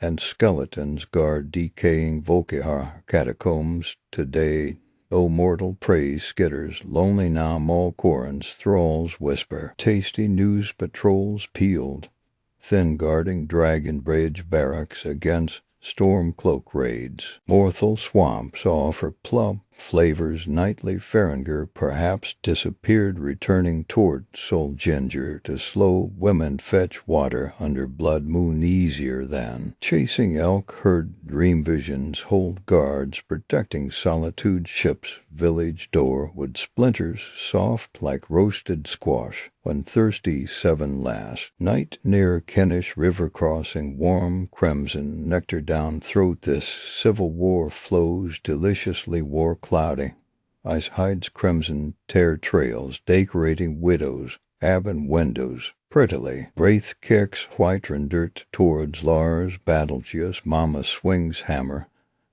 and skeletons guard decaying Volkihar catacombs today. O mortal praise skitters, lonely now Malkoran's thralls whisper, tasty news patrols peeled, thin guarding Dragon Bridge barracks against Stormcloak raids. Morthal swamps offer plump flavors nightly. Faringer perhaps disappeared, returning toward Soul Ginger to slow women fetch water under blood moon easier than chasing elk herd. Dream visions hold guards protecting solitude ships. Village door wood splinters soft like roasted squash when thirsty seven last night near Kentish river crossing. Warm crimson nectar down throat. This civil war flows deliciously war cloudy. Ice hides crimson tear trails decorating widows abin windows prettily. Wraith kicks white dirt towards Lars battlegeous. Mama swings hammer.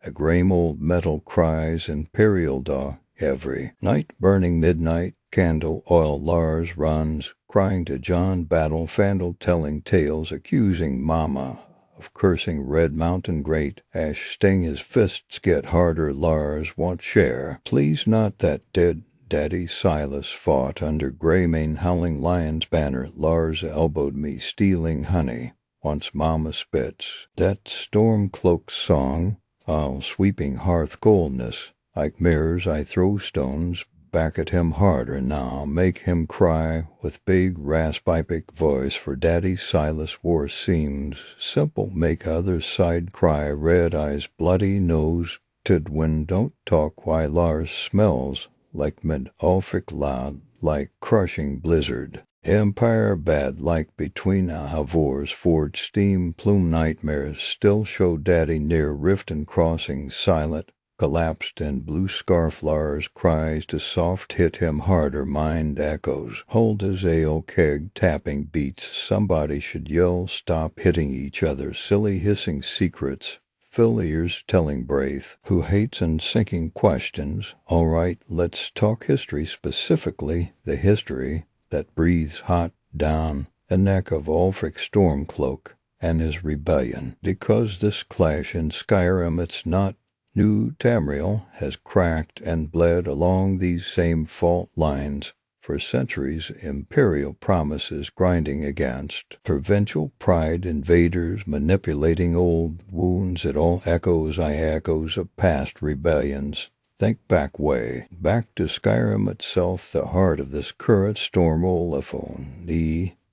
A gray mold metal cries imperial dog every night. Burning midnight candle oil. Lars runs crying to John battle Fandle telling tales accusing Mama of cursing Red Mountain great. Ash sting his fists get harder. Lars won't share. Please not that dead Daddy Silas fought under Greymane howling lion's banner. Lars elbowed me stealing honey. Once Mama spits that Stormcloak song. I'll sweeping hearth coldness. Like mirrors I throw stones back at him harder now. Make him cry with big rasp-epic voice. For Daddy Silas war seems simple. Make others side cry. Red eyes bloody nose. Tidwin don't talk. Why Lars smells like mid Ulfric loud like crushing blizzard. Empire bad like between Havors forged steam plume. Nightmares still show Daddy near rift and crossing silent collapsed and blue scarf. Lars cries to soft hit him harder. Mind echoes hold his ale keg tapping beats. Somebody should yell stop hitting each other. Silly hissing secrets fill ears telling Braith who hates and sinking questions. All right, let's talk history, specifically the history that breathes hot down the neck of Ulfric Stormcloak and his rebellion. Because this clash in Skyrim, it's not new. Tamriel has cracked and bled along these same fault lines for centuries. Imperial promises grinding against provincial pride. Invaders manipulating old wounds. It all echoes of past rebellions. Think back way, back to Skyrim itself, the heart of this current storm. Olafon.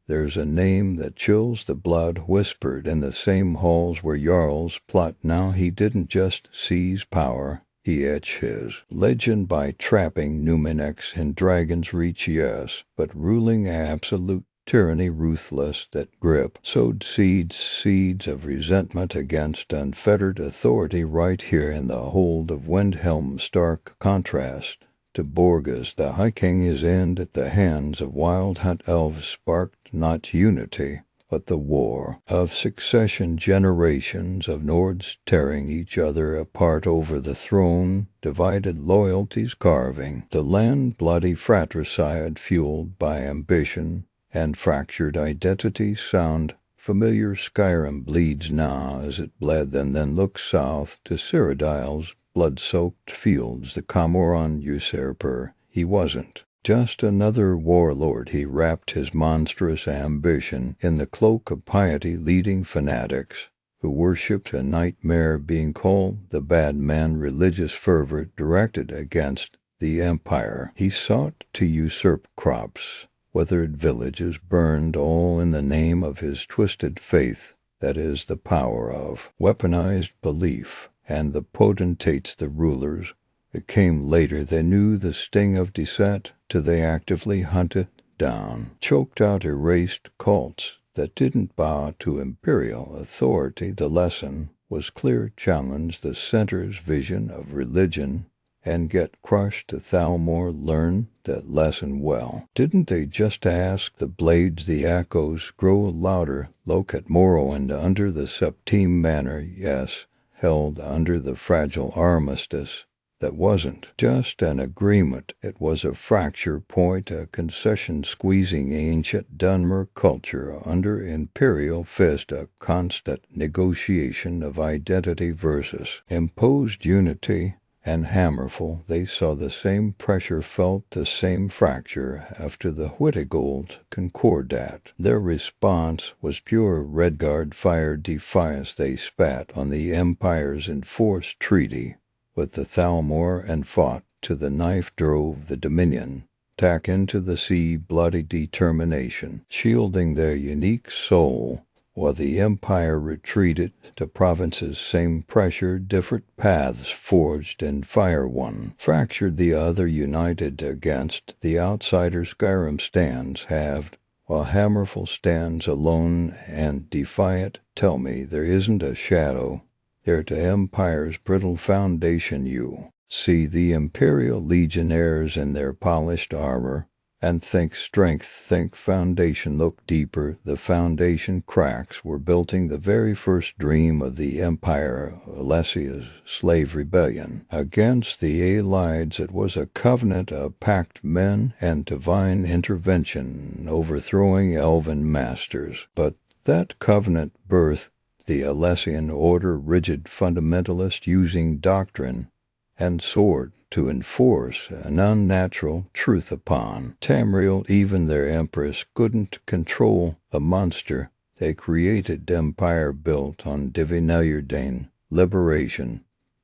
There's a name that chills the blood, whispered in the same halls where Jarls plot now. He didn't just seize power, he etched his legend by trapping Numenex in Dragon's Reach, yes, but ruling absolute tyranny ruthless. That grip sowed seeds of resentment against unfettered authority right here in the hold of Windhelm. Stark contrast to Borgas, the High King's end at the hands of wild hunt elves sparked not unity, but the war of succession generations of Nords tearing each other apart over the throne, divided loyalties carving the land, bloody fratricide fueled by ambition and fractured identity sound. Familiar Skyrim bleeds now as it bled, and then looked south to Cyrodiil's blood-soaked fields. The Camoran usurper, he wasn't just another warlord. He wrapped his monstrous ambition in the cloak of piety, leading fanatics who worshipped a nightmare being called the bad man, religious fervor directed against the empire. He sought to usurp crops, withered villages, burned, all in the name of his twisted faith, that is, the power of weaponized belief. And the potentates, the rulers, it came later, they knew the sting of descent, till they actively hunted down, choked out, erased cults that didn't bow to imperial authority. The lesson was clear: challenge the center's vision of religion and get crushed. The Thalmor learned that lesson well. Didn't they just ask the blades? The echoes grow louder. Look at Morrowind under the Septime Manor, yes, held under the fragile armistice. That wasn't just an agreement, it was a fracture point, a concession squeezing ancient Dunmer culture under imperial fist, a constant negotiation of identity versus imposed unity. And Hammerfall, they saw the same pressure, felt the same fracture after the Whittigold Concordat. Their response was pure Redguard fire defiance. They spat on the Empire's enforced treaty with the Thalmor and fought to the knife, drove the Dominion tack into the sea, bloody determination, shielding their unique soul, while the Empire retreated to provinces. Same pressure, different paths forged, and fire one fractured the other, united against the outsider. Skyrim stands halved, while Hammerfall stands alone and defiant. Tell me there isn't a shadow there to Empire's brittle foundation. You see the Imperial Legionnaires in their polished armor, and think strength, think foundation. Look deeper, the foundation cracks were building the very first dream of the Empire, Alessia's slave rebellion against the Aelides. It was a covenant of pact men and divine intervention, overthrowing elven masters. But that covenant birthed the Alessian order, rigid fundamentalist, using doctrine and sword to enforce an unnatural truth upon Tamriel. Even their empress couldn't control the monster they created. Empire built on Divinayurdane, liberation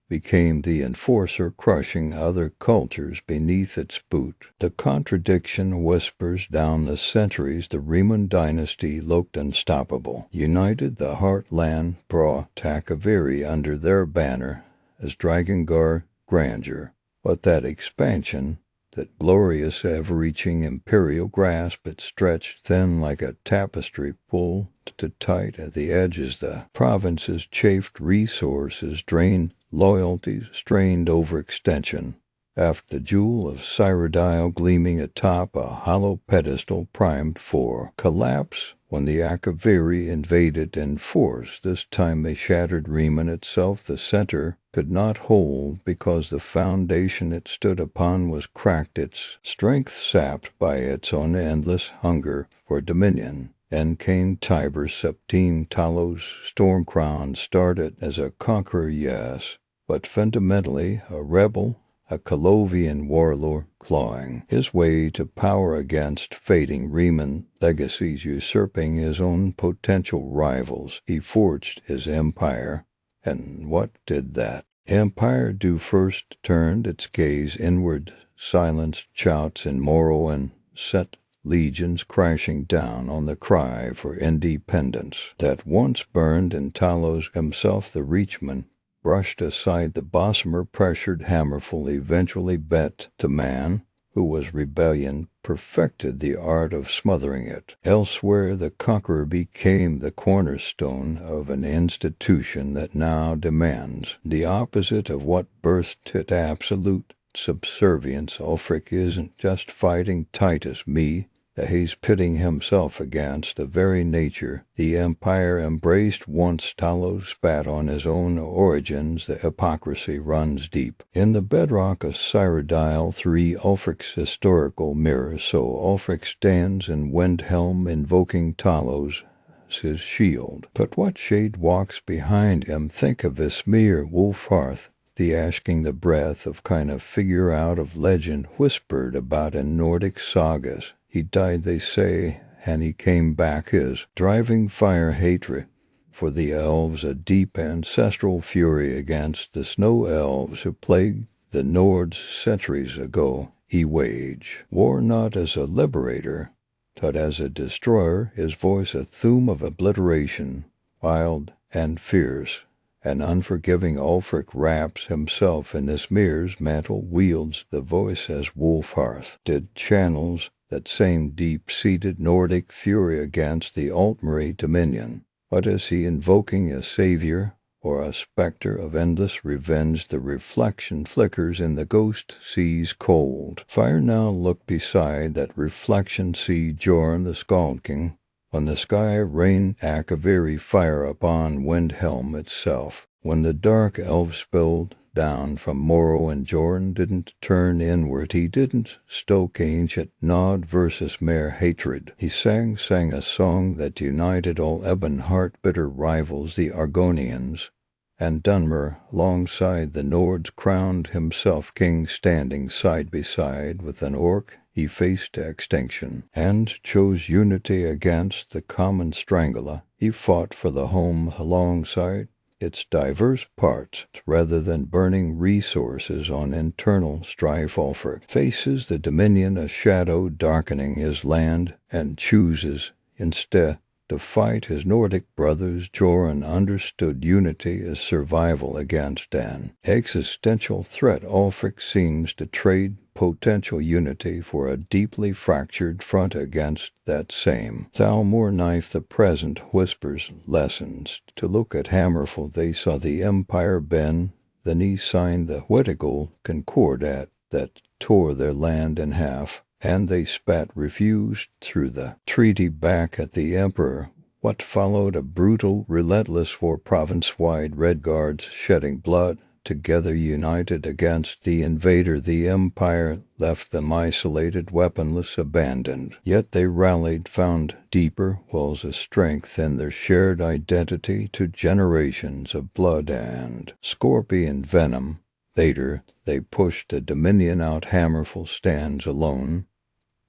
became the enforcer, crushing other cultures beneath its boot. The contradiction whispers down the centuries. The Riemann dynasty looked unstoppable, united the heartland, brought Takaviri under their banner as Dragongar grandeur. But that expansion, that glorious, ever-reaching imperial grasp, it stretched thin like a tapestry, pulled to tight at the edges. The provinces chafed, resources drained, loyalties strained, overextension. After the jewel of Cyrodiil gleaming atop a hollow pedestal primed for collapse, when the Akaviri invaded in force, this time they shattered Riemann itself. The center could not hold because the foundation it stood upon was cracked, its strength sapped by its own endless hunger for dominion. And came Tiber, Septime, Talos, Stormcrown, started as a conqueror, yes, but fundamentally a rebel, a Colovian warlord, clawing his way to power against fading Riemann legacies, usurping his own potential rivals. He forged his empire, and what did that empire do first? Turned its gaze inward, silenced shouts in Morrowind, set legions crashing down on the cry for independence that once burned in Talos. Himself, the Reachman, brushed aside the Bosmer, pressured Hammerfall, eventually bet to man, who was rebellion, perfected the art of smothering it. Elsewhere, the conqueror became the cornerstone of an institution that now demands the opposite of what birthed it: absolute subservience. Ulfric isn't just fighting Titus me, he's pitting himself against the very nature the Empire embraced once Talos spat on his own origins. The hypocrisy runs deep in the bedrock of Cyrodiil 3, Ulfric's historical mirror. So Ulfric stands in Windhelm invoking Talos his shield. But what shade walks behind him? Think of Ismir Wulfharth, the asking the breath of kind of figure out of legend whispered about in Nordic sagas. He died, they say, and he came back, his driving fire hatred for the elves, a deep ancestral fury against the snow elves who plagued the Nords centuries ago. He waged war not as a liberator, but as a destroyer, his voice a thum of obliteration, wild and fierce. An unforgiving Ulfric wraps himself in Ismir's mantle, wields the voice as Wulfharth did, channels that same deep-seated Nordic fury against the Altmeri dominion. What is he invoking, a savior or a specter of endless revenge? The reflection flickers in the ghost sea's cold fire. Now look beside that reflection, see Jorn the Skald King. On the sky rain Akaviri fire upon Windhelm itself. When the dark elves spilled down from Morrow and Jorn didn't turn inward, he didn't stoke ancient Nod versus Mare hatred. He sang a song that united all ebon heart bitter rivals, the Argonians, and Dunmer alongside the Nords crowned himself king, standing side by side with an orc. He faced extinction and chose unity against the common strangler. He fought for the home alongside its diverse parts rather than burning resources on internal strife. Ulfric faces the dominion, a shadow darkening his land, and chooses instead to fight his Nordic brothers. Jorn understood unity as survival against an existential threat. Ulfric seems to trade potential unity for a deeply fractured front against that same Thalmor knife. The present whispers lessons to look at Hammerfall. They saw the Empire bend, then he signed the Wittigal Concordat that tore their land in half, and they spat refused through the treaty back at the Emperor. What followed? A brutal, relentless war, province-wide Red Guards shedding blood, together united against the invader. The Empire left them isolated, weaponless, abandoned. Yet they rallied, found deeper wells of strength in their shared identity to generations of blood and scorpion venom. Later, they pushed the Dominion out. Hammerfall stands alone,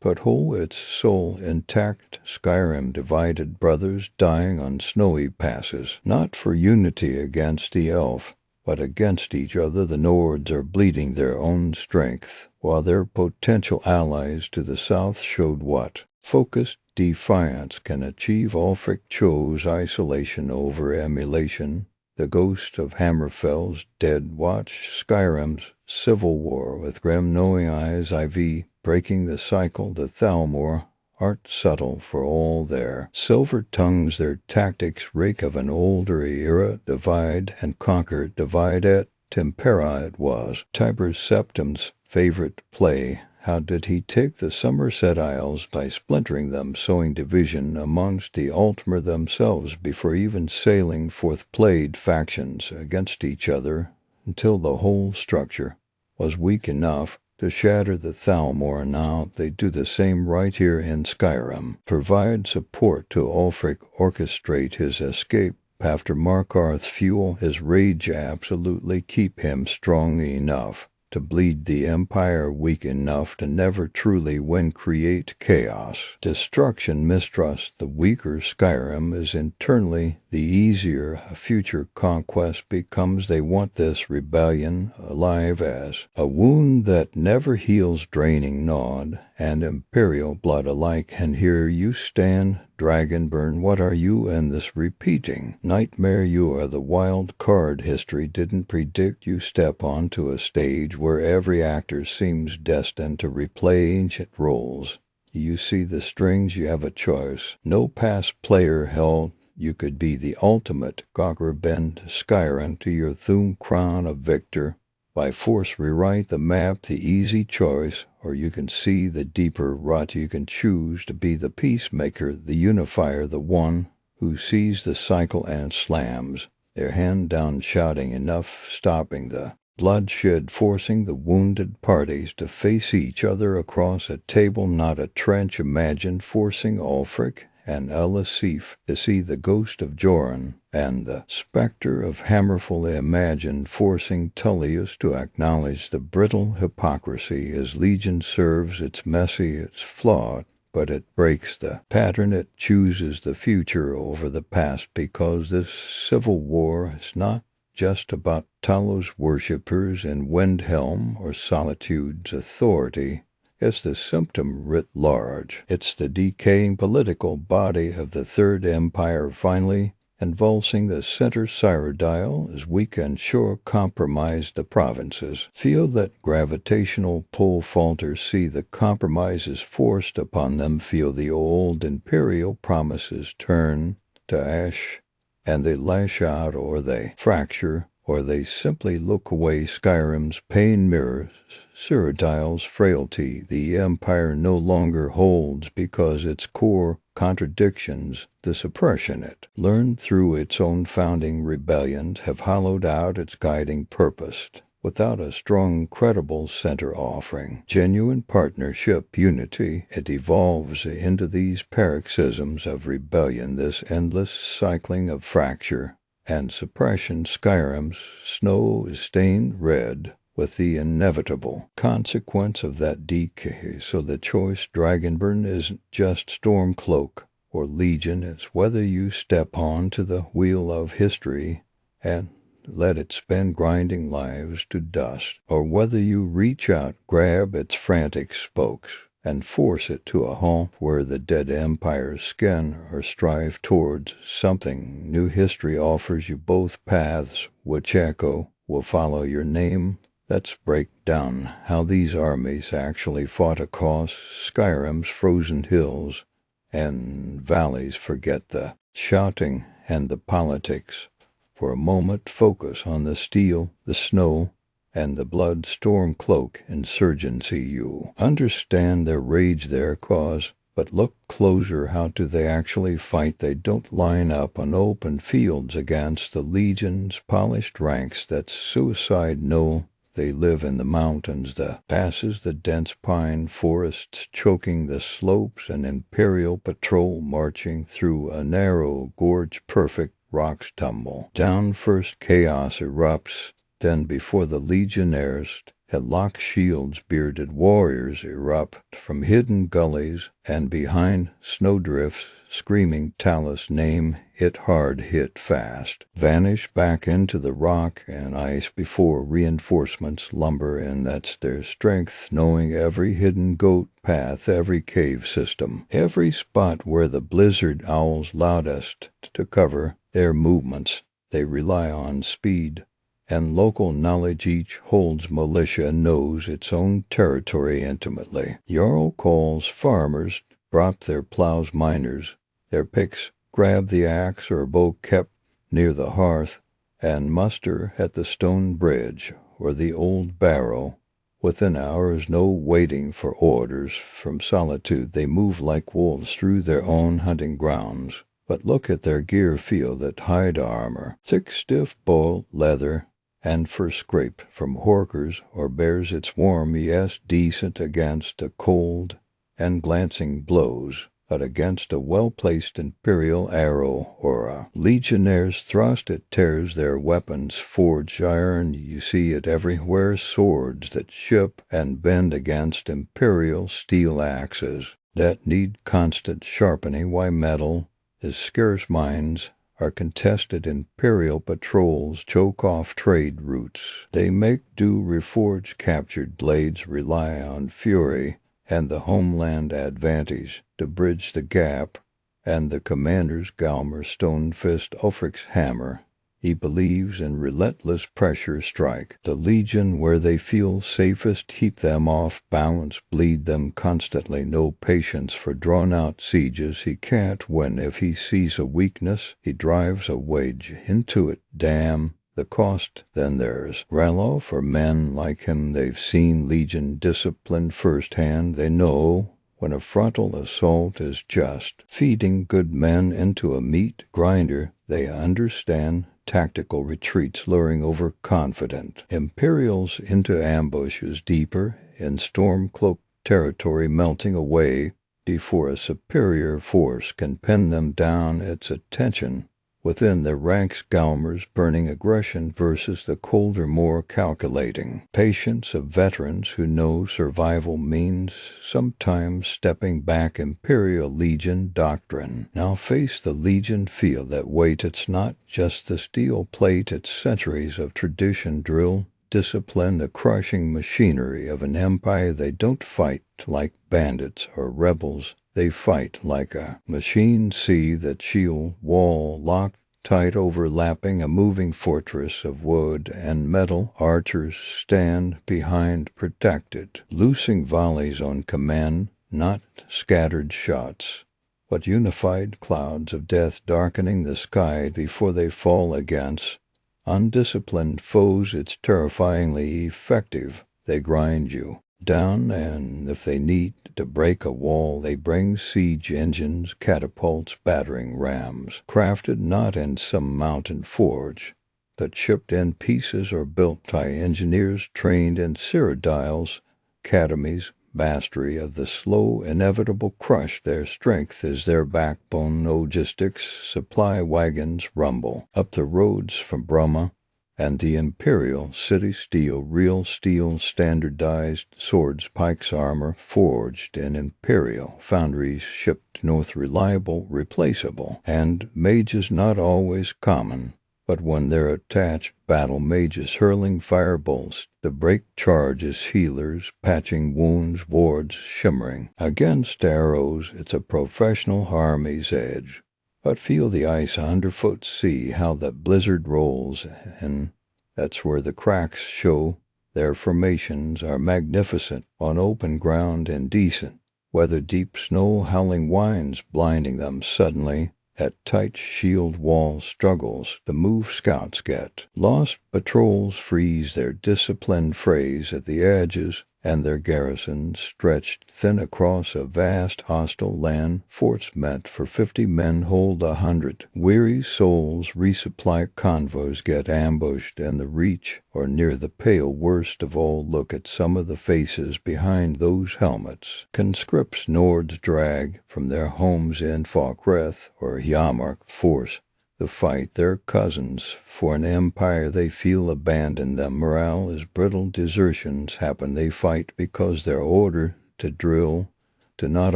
but whole, its soul intact. Skyrim divided, brothers dying on snowy passes, not for unity against the elf, but against each other. The Nords are bleeding their own strength, while their potential allies to the south showed what focused defiance can achieve. Ulfric chose isolation over emulation. The ghost of Hammerfell's dead watch Skyrim's civil war with grim knowing eyes. IV breaking the cycle. The Thalmor art subtle for all their silver tongues. Their tactics rake of an older era. Divide and conquer. Divide et tempera it was Tiber Septim's favorite play. How did he take the Somerset Isles? By splintering them, sowing division amongst the Altmer themselves. Before even sailing forth, played factions against each other until the whole structure was weak enough to shatter the Thalmor. Now they do the same right here in Skyrim. Provide support to Ulfric, orchestrate his escape after Markarth, fuel his rage, absolutely keep him strong enough to bleed the Empire, weak enough to never truly win, create chaos, destruction, mistrust. The weaker Skyrim is internally, the easier a future conquest becomes. They want this rebellion alive as a wound that never heals, draining Nod and Imperial blood alike. And here you stand, Dragonburn. What are you in this repeating nightmare? You are the wild card history didn't predict. You step onto a stage where every actor seems destined to replay ancient roles. You see the strings, you have a choice. No past player held. You could be the ultimate conqueror. Bend Skyrim to your Thum crown of victor. By force rewrite the map, the easy choice, or you can see the deeper rut. You can choose to be the peacemaker, the unifier, the one who sees the cycle and slams their hand down, shouting enough, stopping the bloodshed, forcing the wounded parties to face each other across a table, not a trench. Imagine forcing Ulfric and Elisif to see the ghost of Joran and the specter of Hammerfall. Imagine forcing Tullius to acknowledge the brittle hypocrisy. His legion serves, it's messy, it's flawed, but it breaks the pattern. It chooses the future over the past, because this civil war is not just about Talos worshippers in Windhelm or Solitude's authority. It's the symptom writ large. It's the decaying political body of the Third Empire finally convulsing the center. Cyrodiil is weak and sure compromised. The provinces feel that gravitational pull falter, see the compromises forced upon them, feel the old imperial promises turn to ash, and they lash out, or they fracture, or they simply look away. Skyrim's pain mirrors Cyrodiil's frailty. The empire no longer holds because its core contradictions, the suppression it learned through its own founding rebellions, have hollowed out its guiding purpose. Without a strong, credible center offering genuine partnership, unity, it evolves into these paroxysms of rebellion, this endless cycling of fracture and suppression. Skyrim's snow is stained red with the inevitable consequence of that decay. So the choice Dragonburn isn't just Stormcloak or Legion. It's whether you step onto the wheel of history and let it spin, grinding lives to dust, or whether you reach out, grab its frantic spokes, and force it to a halt where the dead empire's skin, or strive towards something new. History offers you both paths, which echo will follow your name. Let's break down how these armies actually fought across Skyrim's frozen hills and valleys. Forget the shouting and the politics. For a moment, focus on the steel, the snow, and the blood. Stormcloak insurgency. You understand their rage, their cause, but look closer. How do they actually fight? They don't line up on open fields against the Legion's polished ranks. That's suicide. No, they live in the mountains, the passes, the dense pine forests choking the slopes, an imperial patrol marching through a narrow gorge. Perfect rocks tumble down first, chaos erupts, then before the legionnaires had locked shields, bearded warriors erupt from hidden gullies and behind snowdrifts, screaming Talos' name. Hit hard, hit fast, vanish back into the rock and ice before reinforcements lumber in. That's their strength, knowing every hidden goat path, every cave system, every spot where the blizzard owls loudest to cover their movements. They rely on speed and local knowledge. Each holds militia, knows its own territory intimately. Jarl calls farmers, drop their plows, miners their picks, grab the axe or bow kept near the hearth, and muster at the stone bridge or the old barrow. Within hours, no waiting for orders from Solitude. They move like wolves through their own hunting grounds. But look at their gear, feel that hide armor, thick stiff bull leather, and fur scraped from horkers or bears. It's warm, yes, decent against the cold and glancing blows, but against a well-placed imperial arrow or a legionnaire's thrust, it tears their weapons. Forged iron, you see it everywhere, swords that chip and bend against imperial steel axes that need constant sharpening. Why metal is scarce? Mines are contested. Imperial patrols choke off trade routes. They make do reforge captured blades, rely on fury and the homeland advantage to bridge the gap, and the commander's Galmer stone fist, Ulfric's hammer. He believes in relentless pressure. Strike the Legion where they feel safest, keep them off balance, bleed them constantly. No patience for drawn-out sieges. He can't win. If he sees a weakness, he drives a wedge into it. Damn the cost than theirs. Rallo, for men like him they've seen legion disciplined firsthand. They know when a frontal assault is just. Feeding good men into a meat grinder, they understand tactical retreats luring overconfident Imperials into ambushes deeper in Stormcloak territory, melting away before a superior force can pin them down. Its attention within their ranks, Galmer's burning aggression versus the colder, more calculating patience of veterans who know survival means sometimes stepping back. Imperial Legion doctrine. Now face the Legion, feel that weight. It's not just the steel plate, it's centuries of tradition, drill, discipline, the crushing machinery of an empire. They don't fight like bandits or rebels. They fight like a machine. See that shield wall locked tight, overlapping a moving fortress of wood and metal. Archers stand behind, protected, loosing volleys on command, not scattered shots, but unified clouds of death darkening the sky before they fall against undisciplined foes. It's terrifyingly effective. They grind you down, and if they need to break a wall, they bring siege engines, catapults, battering rams, crafted not in some mountain forge, but shipped in pieces or built by engineers trained in Cyrodiil's academies. Mastery of the slow, inevitable crush. Their strength is their backbone. Logistics, supply wagons rumble up the roads from Brahma and the Imperial City. Steel, real steel, standardized swords, pikes, armor forged in Imperial foundries, shipped north, reliable, replaceable, and mages not always common. But when they're attached, battle mages hurling firebolts to break charges, healers patching wounds, wards shimmering against arrows. It's a professional army's edge. But feel the ice underfoot, see how that blizzard rolls, and that's where the cracks show. Their formations are magnificent on open ground, indecent weather, deep snow howling winds blinding them suddenly. At tight shield wall struggles to move, scouts get lost, patrols freeze their disciplined frays at the edges, and their garrisons stretched thin across a vast hostile land. Forts meant for 50 men hold 100. Weary souls resupply, convoys get ambushed in the reach or near the pale. Worst of all, look at some of the faces behind those helmets. Conscripts Nords drag from their homes in Falkreth or Yamark, force the fight. Their cousins for an empire they feel abandon them. Morale is brittle, desertions happen. They fight because they're ordered to drill, to not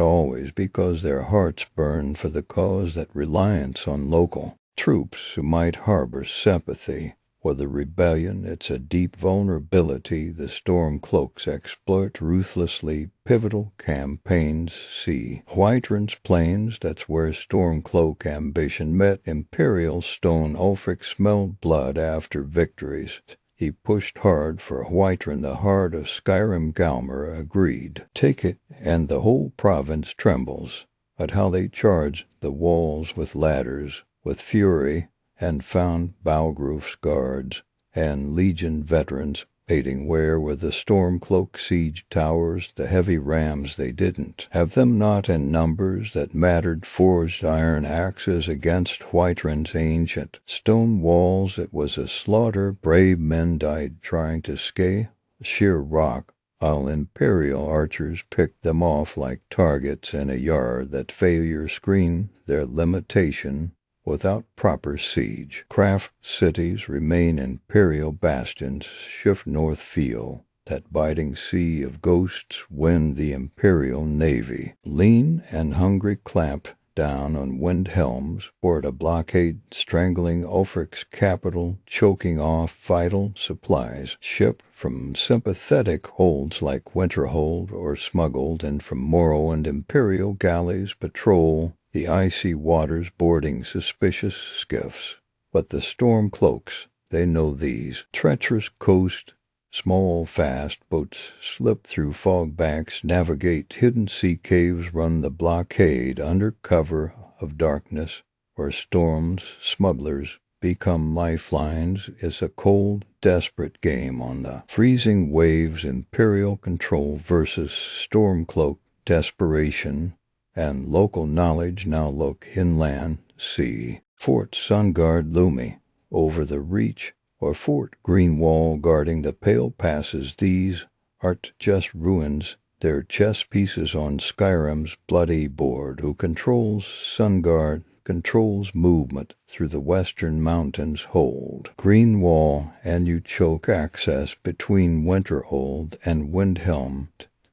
always because their hearts burn for the cause. That reliance on local troops who might harbor sympathy for the rebellion. It's a deep vulnerability the Stormcloaks exploit ruthlessly. Pivotal campaigns, see Whiterun's Plains. That's where Stormcloak ambition met Imperial stone. Ulfric smelled blood after victories. He pushed hard for Whiterun, the heart of Skyrim. Galmer agreed. Take it, and the whole province trembles at how they charged the walls with ladders, with fury, and found Balgroof's guards and Legion veterans aiding. Where were the Stormcloak siege towers, the heavy rams? They didn't have them, not in numbers that mattered. Forged iron axes against Whiterun's ancient stone walls. It was a slaughter. Brave men died trying to scale sheer rock, while Imperial archers picked them off like targets in a yard. That failure screened their limitation. Without proper siege craft, cities remain Imperial bastions. Shift north, feel that biting sea of ghosts. When the Imperial Navy, lean and hungry, clamp down on Windhelm's port, a blockade strangling Ulfric's capital, choking off vital supplies shipped from sympathetic holds like Winterhold, or smuggled in from Morrowind. Imperial galleys patrol the icy waters, boarding suspicious skiffs. But the Stormcloaks, they know these treacherous coast. Small, fast boats slip through fog banks, navigate hidden sea caves, run the blockade under cover of darkness, where storms, smugglers become lifelines is a cold, desperate game on the freezing waves. Imperial control versus Stormcloak desperation, and local knowledge. Now look inland, see Fort Sunguard looming over the reach, or Fort Greenwall guarding the pale passes. These aren't just ruins, they're chess pieces on Skyrim's bloody board. Who controls Sunguard controls movement through the western mountains. Hold Greenwall and you choke access between Winterhold and Windhelm.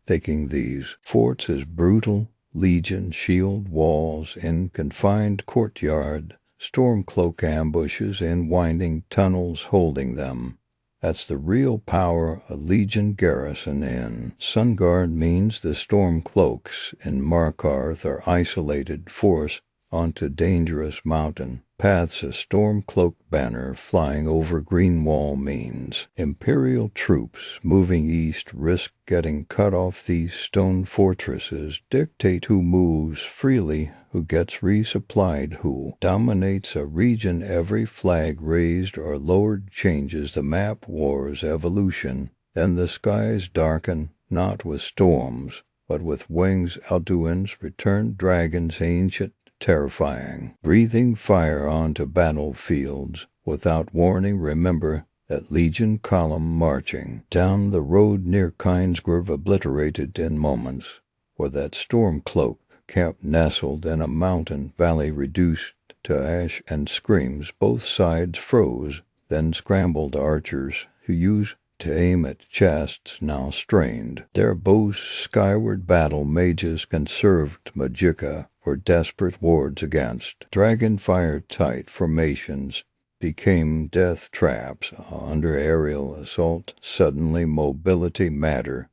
Taking these forts is brutal. Legion shield walls in confined courtyard, Stormcloak ambushes in winding tunnels holding them. That's the real power a Legion garrison in. Sunguard means the Stormcloaks in Markarth are isolated force onto dangerous mountain paths. A Stormcloak banner flying over Greenwall means Imperial troops moving east risk getting cut off. These stone fortresses dictate who moves freely, who gets resupplied, who dominates a region. Every flag raised or lowered changes the map. War's evolution. Then the skies darken, not with storms, but with wings. Alduin's returned dragons, ancient, terrifying, breathing fire onto battlefields without warning. Remember that Legion column marching down the road near Kynesgrove, obliterated in moments, or that Stormcloak camp nestled in a mountain valley reduced to ash and screams. Both sides froze, then scrambled archers who used to aim at chests now strained their bows skyward. Battle mages conserved magicka for desperate wards against dragonfire. Tight formations became death traps under aerial assault. Suddenly mobility mattered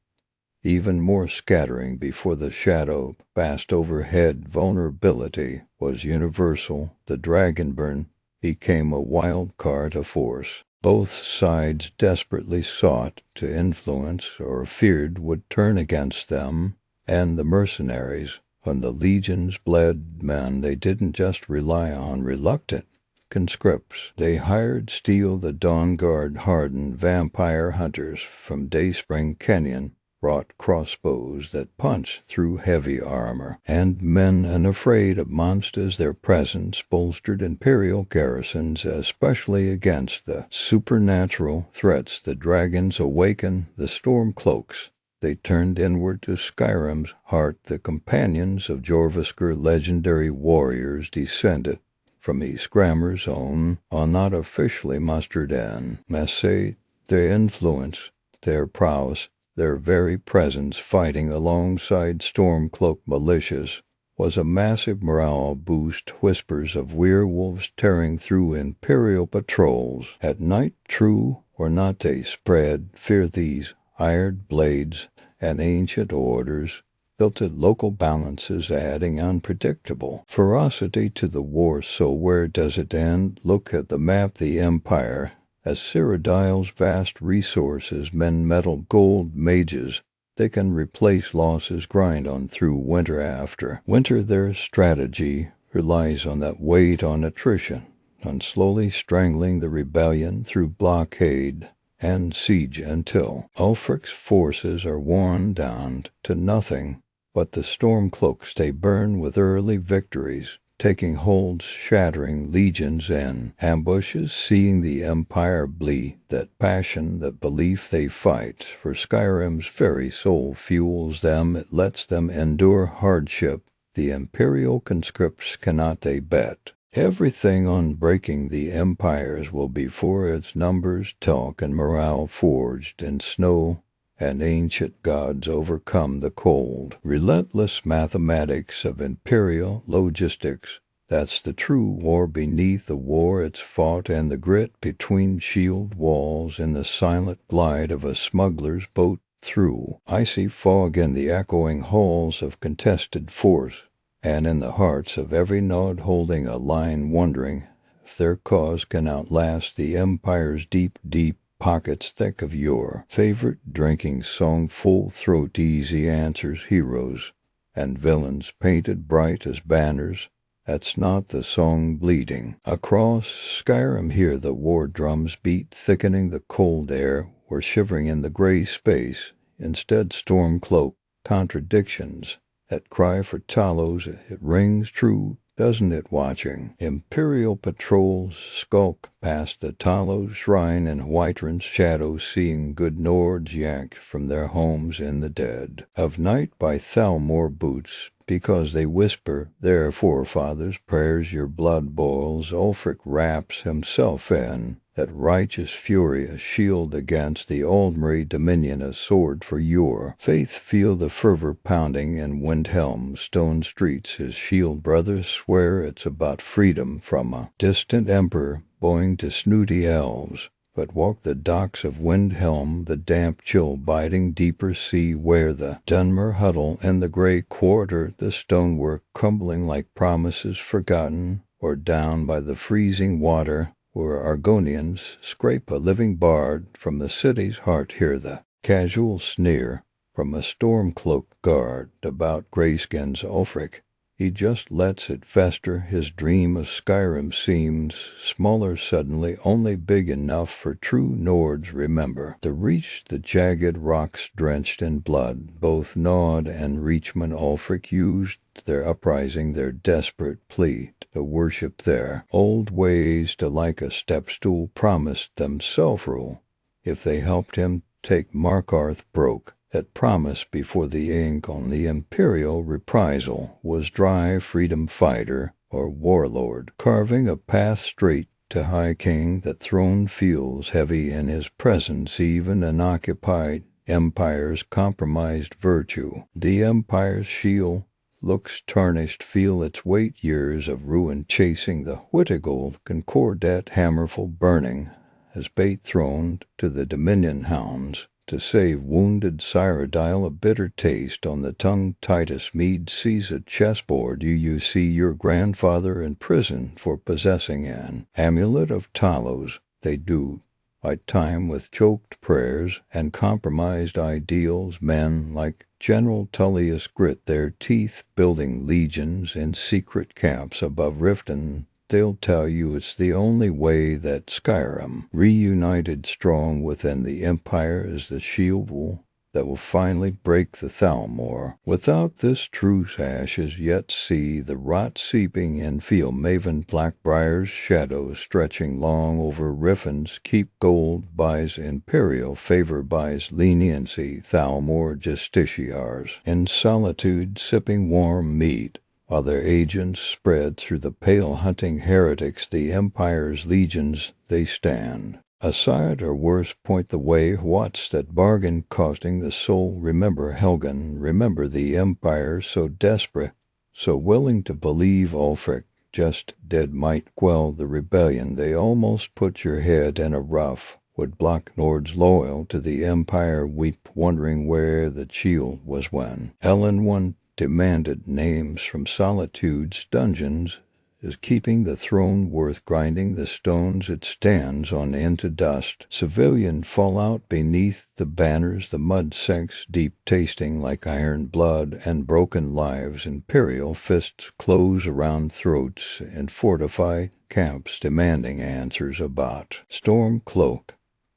even more. Scattering before the shadow passed overhead. Vulnerability was universal. The dragonburn became a wild card, a force both sides desperately sought to influence or feared would turn against them. And the mercenaries, when the legions bled men, they didn't just rely on reluctant conscripts. They hired steel. The Dawn Guard hardened vampire hunters from Dayspring Canyon, wrought crossbows that punched through heavy armor, and men unafraid of monsters. Their presence bolstered Imperial garrisons, especially against the supernatural threats. The dragons awakened the Stormcloaks. They turned inward to Skyrim's heart. The companions of Jorvisker, legendary warriors descended from Ysgramor's own, are not officially mustered in Messe. Their influence, their prowess, their very presence fighting alongside Stormcloak militias was a massive morale boost. Whispers of werewolves tearing through Imperial patrols at night, true or not, they spread fear. These iron blades and ancient orders tilted local balances, adding unpredictable ferocity to the war. So where does it end? Look at the map. The Empire, as Cyrodiil's vast resources, men, metal, gold, mages, they can replace losses, grind on through winter after winter. Their strategy relies on that weight, on attrition, on slowly strangling the rebellion through blockade and siege until Ulfric's forces are worn down to nothing. But the Stormcloaks, they burn with early victories, taking holds, shattering legions in ambushes, seeing the Empire bleed. That passion, that belief, they fight for Skyrim's very soul fuels them. It lets them endure hardship. The Imperial conscripts cannot, they bet everything on breaking the Empire's will before its numbers talk, and morale forged in snow, and ancient gods overcome the cold. Relentless mathematics of Imperial logistics. That's the true war. Beneath the war it's fought, and the grit between shield walls, in the silent glide of a smuggler's boat through icy fog, in the echoing halls of contested force, and in the hearts of every node holding a line, wondering if their cause can outlast the Empire's deep, deep pockets thick of your favorite drinking song. Full throat, easy answers, heroes and villains painted bright as banners That's not the song bleeding. Across Skyrim hear the war drums beat, thickening the cold air. We're shivering in the gray space. Instead, Stormcloak, contradictions. That cry for Talos, it rings true, doesn't it, watching? Imperial patrols skulk past the Talos shrine in Whiterun's shadow, seeing good Nords yank from their homes in the dead. Of night by Thalmor boots, because they whisper their forefathers' prayers, your blood boils. Ulfric wraps himself in that righteous fury, a shield against the Aldmeri dominion, a sword for your faith. Feel the fervor pounding in Windhelm's stone streets. His shield brothers swear it's about freedom from a distant emperor, bowing to snooty elves. But walk the docks of Windhelm, the damp chill biting deeper sea, where the Dunmer huddle in the gray quarter, the stonework crumbling like promises forgotten, or down by the freezing water, where Argonians scrape a living bard from the city's heart. Hear the casual sneer from a Stormcloak guard about Grayskin's Ulfric. He just lets it fester. His dream of Skyrim seems smaller suddenly, only big enough for true Nords. Remember to reach the jagged rocks drenched in blood. Both Nod and Reachman Ulfric used their uprising, their desperate plea to worship their old ways, to like a stepstool, promised them self-rule if they helped him take Markarth. Broke that promise before the ink on the imperial reprisal was dry. Freedom fighter or warlord, carving a path straight to High King. The throne feels heavy in his presence, even an occupied empire's compromised virtue. The empire's shield looks tarnished, feel its weight, years of ruin chasing the Whittigold Concordat, hammerful burning as bait thrown to the Dominion hounds. To save wounded Cyrodiil, a bitter taste on the tongue. Titus Mead sees a chessboard. You see your grandfather in prison for possessing an amulet of Talos. They do by time with choked prayers and compromised ideals. Men like General Tullius grit their teeth, building legions in secret camps above Riften. They'll tell you it's the only way. That Skyrim, reunited strong within the Empire, is the shield that will finally break the Thalmor. Without this truce, ashes yet see the rot seeping in. Feel Maven Blackbriar's shadow stretching long over Riffin's keep. Gold buys imperial favor, buys leniency. Thalmor justiciars in solitude, sipping warm meat, while their agents spread through the pale hunting heretics. The Empire's legions, they stand aside or worse, point the way. What's that bargain costing the soul? Remember Helgen, remember the Empire, so desperate, so willing to believe Ulfric just dead might quell the rebellion. They almost put your head in a rough. Would block Nords loyal to the Empire weep, wondering where the shield was when Ellen one demanded names from Solitude's dungeons. Is keeping the throne worth grinding the stones it stands on into dust? Civilian fallout beneath the banners, the mud sinks deep, tasting like iron blood and broken lives. Imperial fists close around throats in fortified camps, demanding answers about Stormcloak.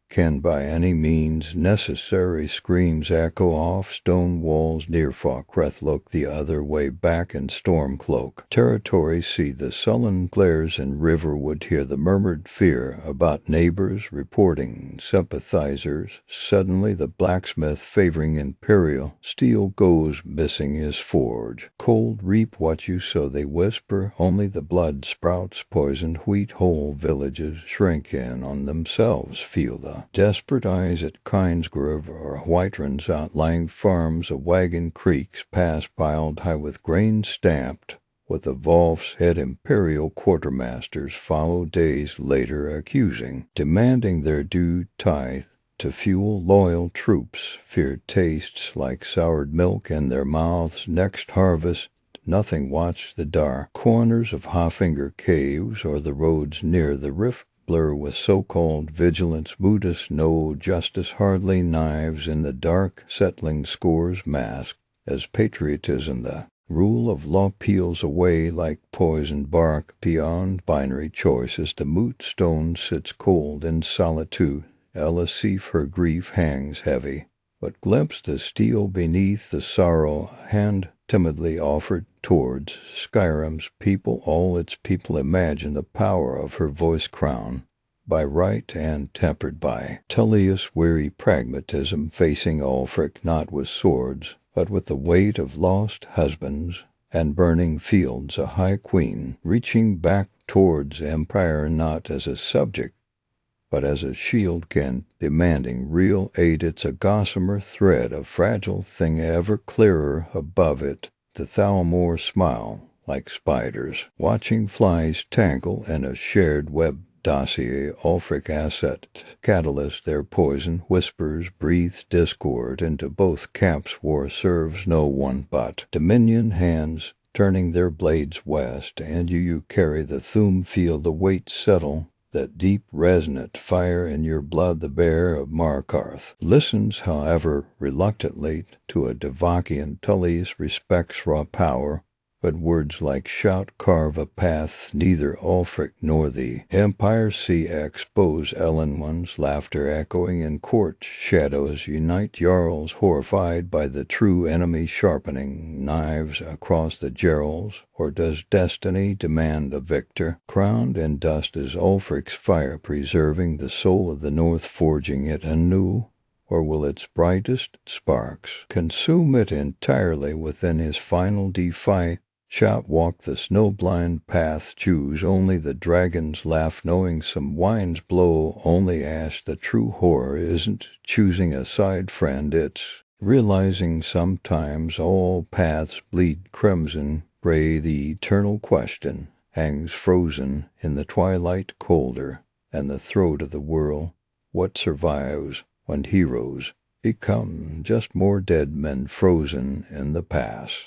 Can by any means necessary screams echo off stone walls near Falkreth. Look the other way, back in Stormcloak territory. See the sullen glares in Riverwood. Hear the murmured fear about neighbors reporting sympathizers. Suddenly the blacksmith favoring imperial steel goes missing his forge. Cold reap what you sow, they whisper. Only the blood sprouts poisoned wheat. Whole villages shrink in on themselves. Feel the desperate eyes at Kynesgrove or Whiterun's outlying farms. A wagon creaks past, piled high with grain stamped with a Volf's head. Imperial quartermasters follow days later, accusing, demanding their due tithe to fuel loyal troops. Fear tastes like soured milk in their mouths. Next harvest nothing. Watch the dark corners of Hoffinger caves or the roads near the rift blur with so-called vigilance. Buddhists know justice hardly. Knives in the dark, settling scores masked as patriotism. The Rule of law peels away like poisoned bark beyond binary choice as the moot stone sits cold in solitude. Elisif her grief hangs heavy, but glimpse the steel beneath the sorrow hand timidly offered towards Skyrim's people. All its people imagine the power of her voice crown by right and tempered by Tullius' weary pragmatism, facing Ulfric not with swords, but with the weight of lost husbands and burning fields, a high queen, reaching back towards empire not as a subject, but as a shield can, demanding real aid. It's a gossamer thread, a fragile thing ever clearer above it. The Thalmor smile like spiders, watching flies tangle in a shared web. Dossier, Ulfric asset, catalyst, their poison, whispers, breathes discord into both camps. War serves no one but Dominion hands, turning their blades west, and you carry the Thume, feel the weight settle, that deep resonant fire in your blood. The bear of Markarth listens, however reluctantly, to a Devakian. Tullius respects raw power, but words like shout carve a path. Neither Ulfric nor the Empire see expose Ellen one's laughter echoing in court shadows. Unite Jarls horrified by the true enemy, sharpening knives across the Jarls. Or does destiny demand a victor? Crowned in dust is Ulfric's fire, preserving the soul of the North, forging it anew. Or will its brightest sparks consume it entirely within his final defy? Shout, walk the snow-blind path, choose only the dragon's laugh, knowing some winds blow only ash. The true horror isn't choosing a side friend, it's realizing sometimes all paths bleed crimson gray. The eternal question hangs frozen in the twilight colder, and the throat of the world. What survives when heroes become just more dead men frozen in the past?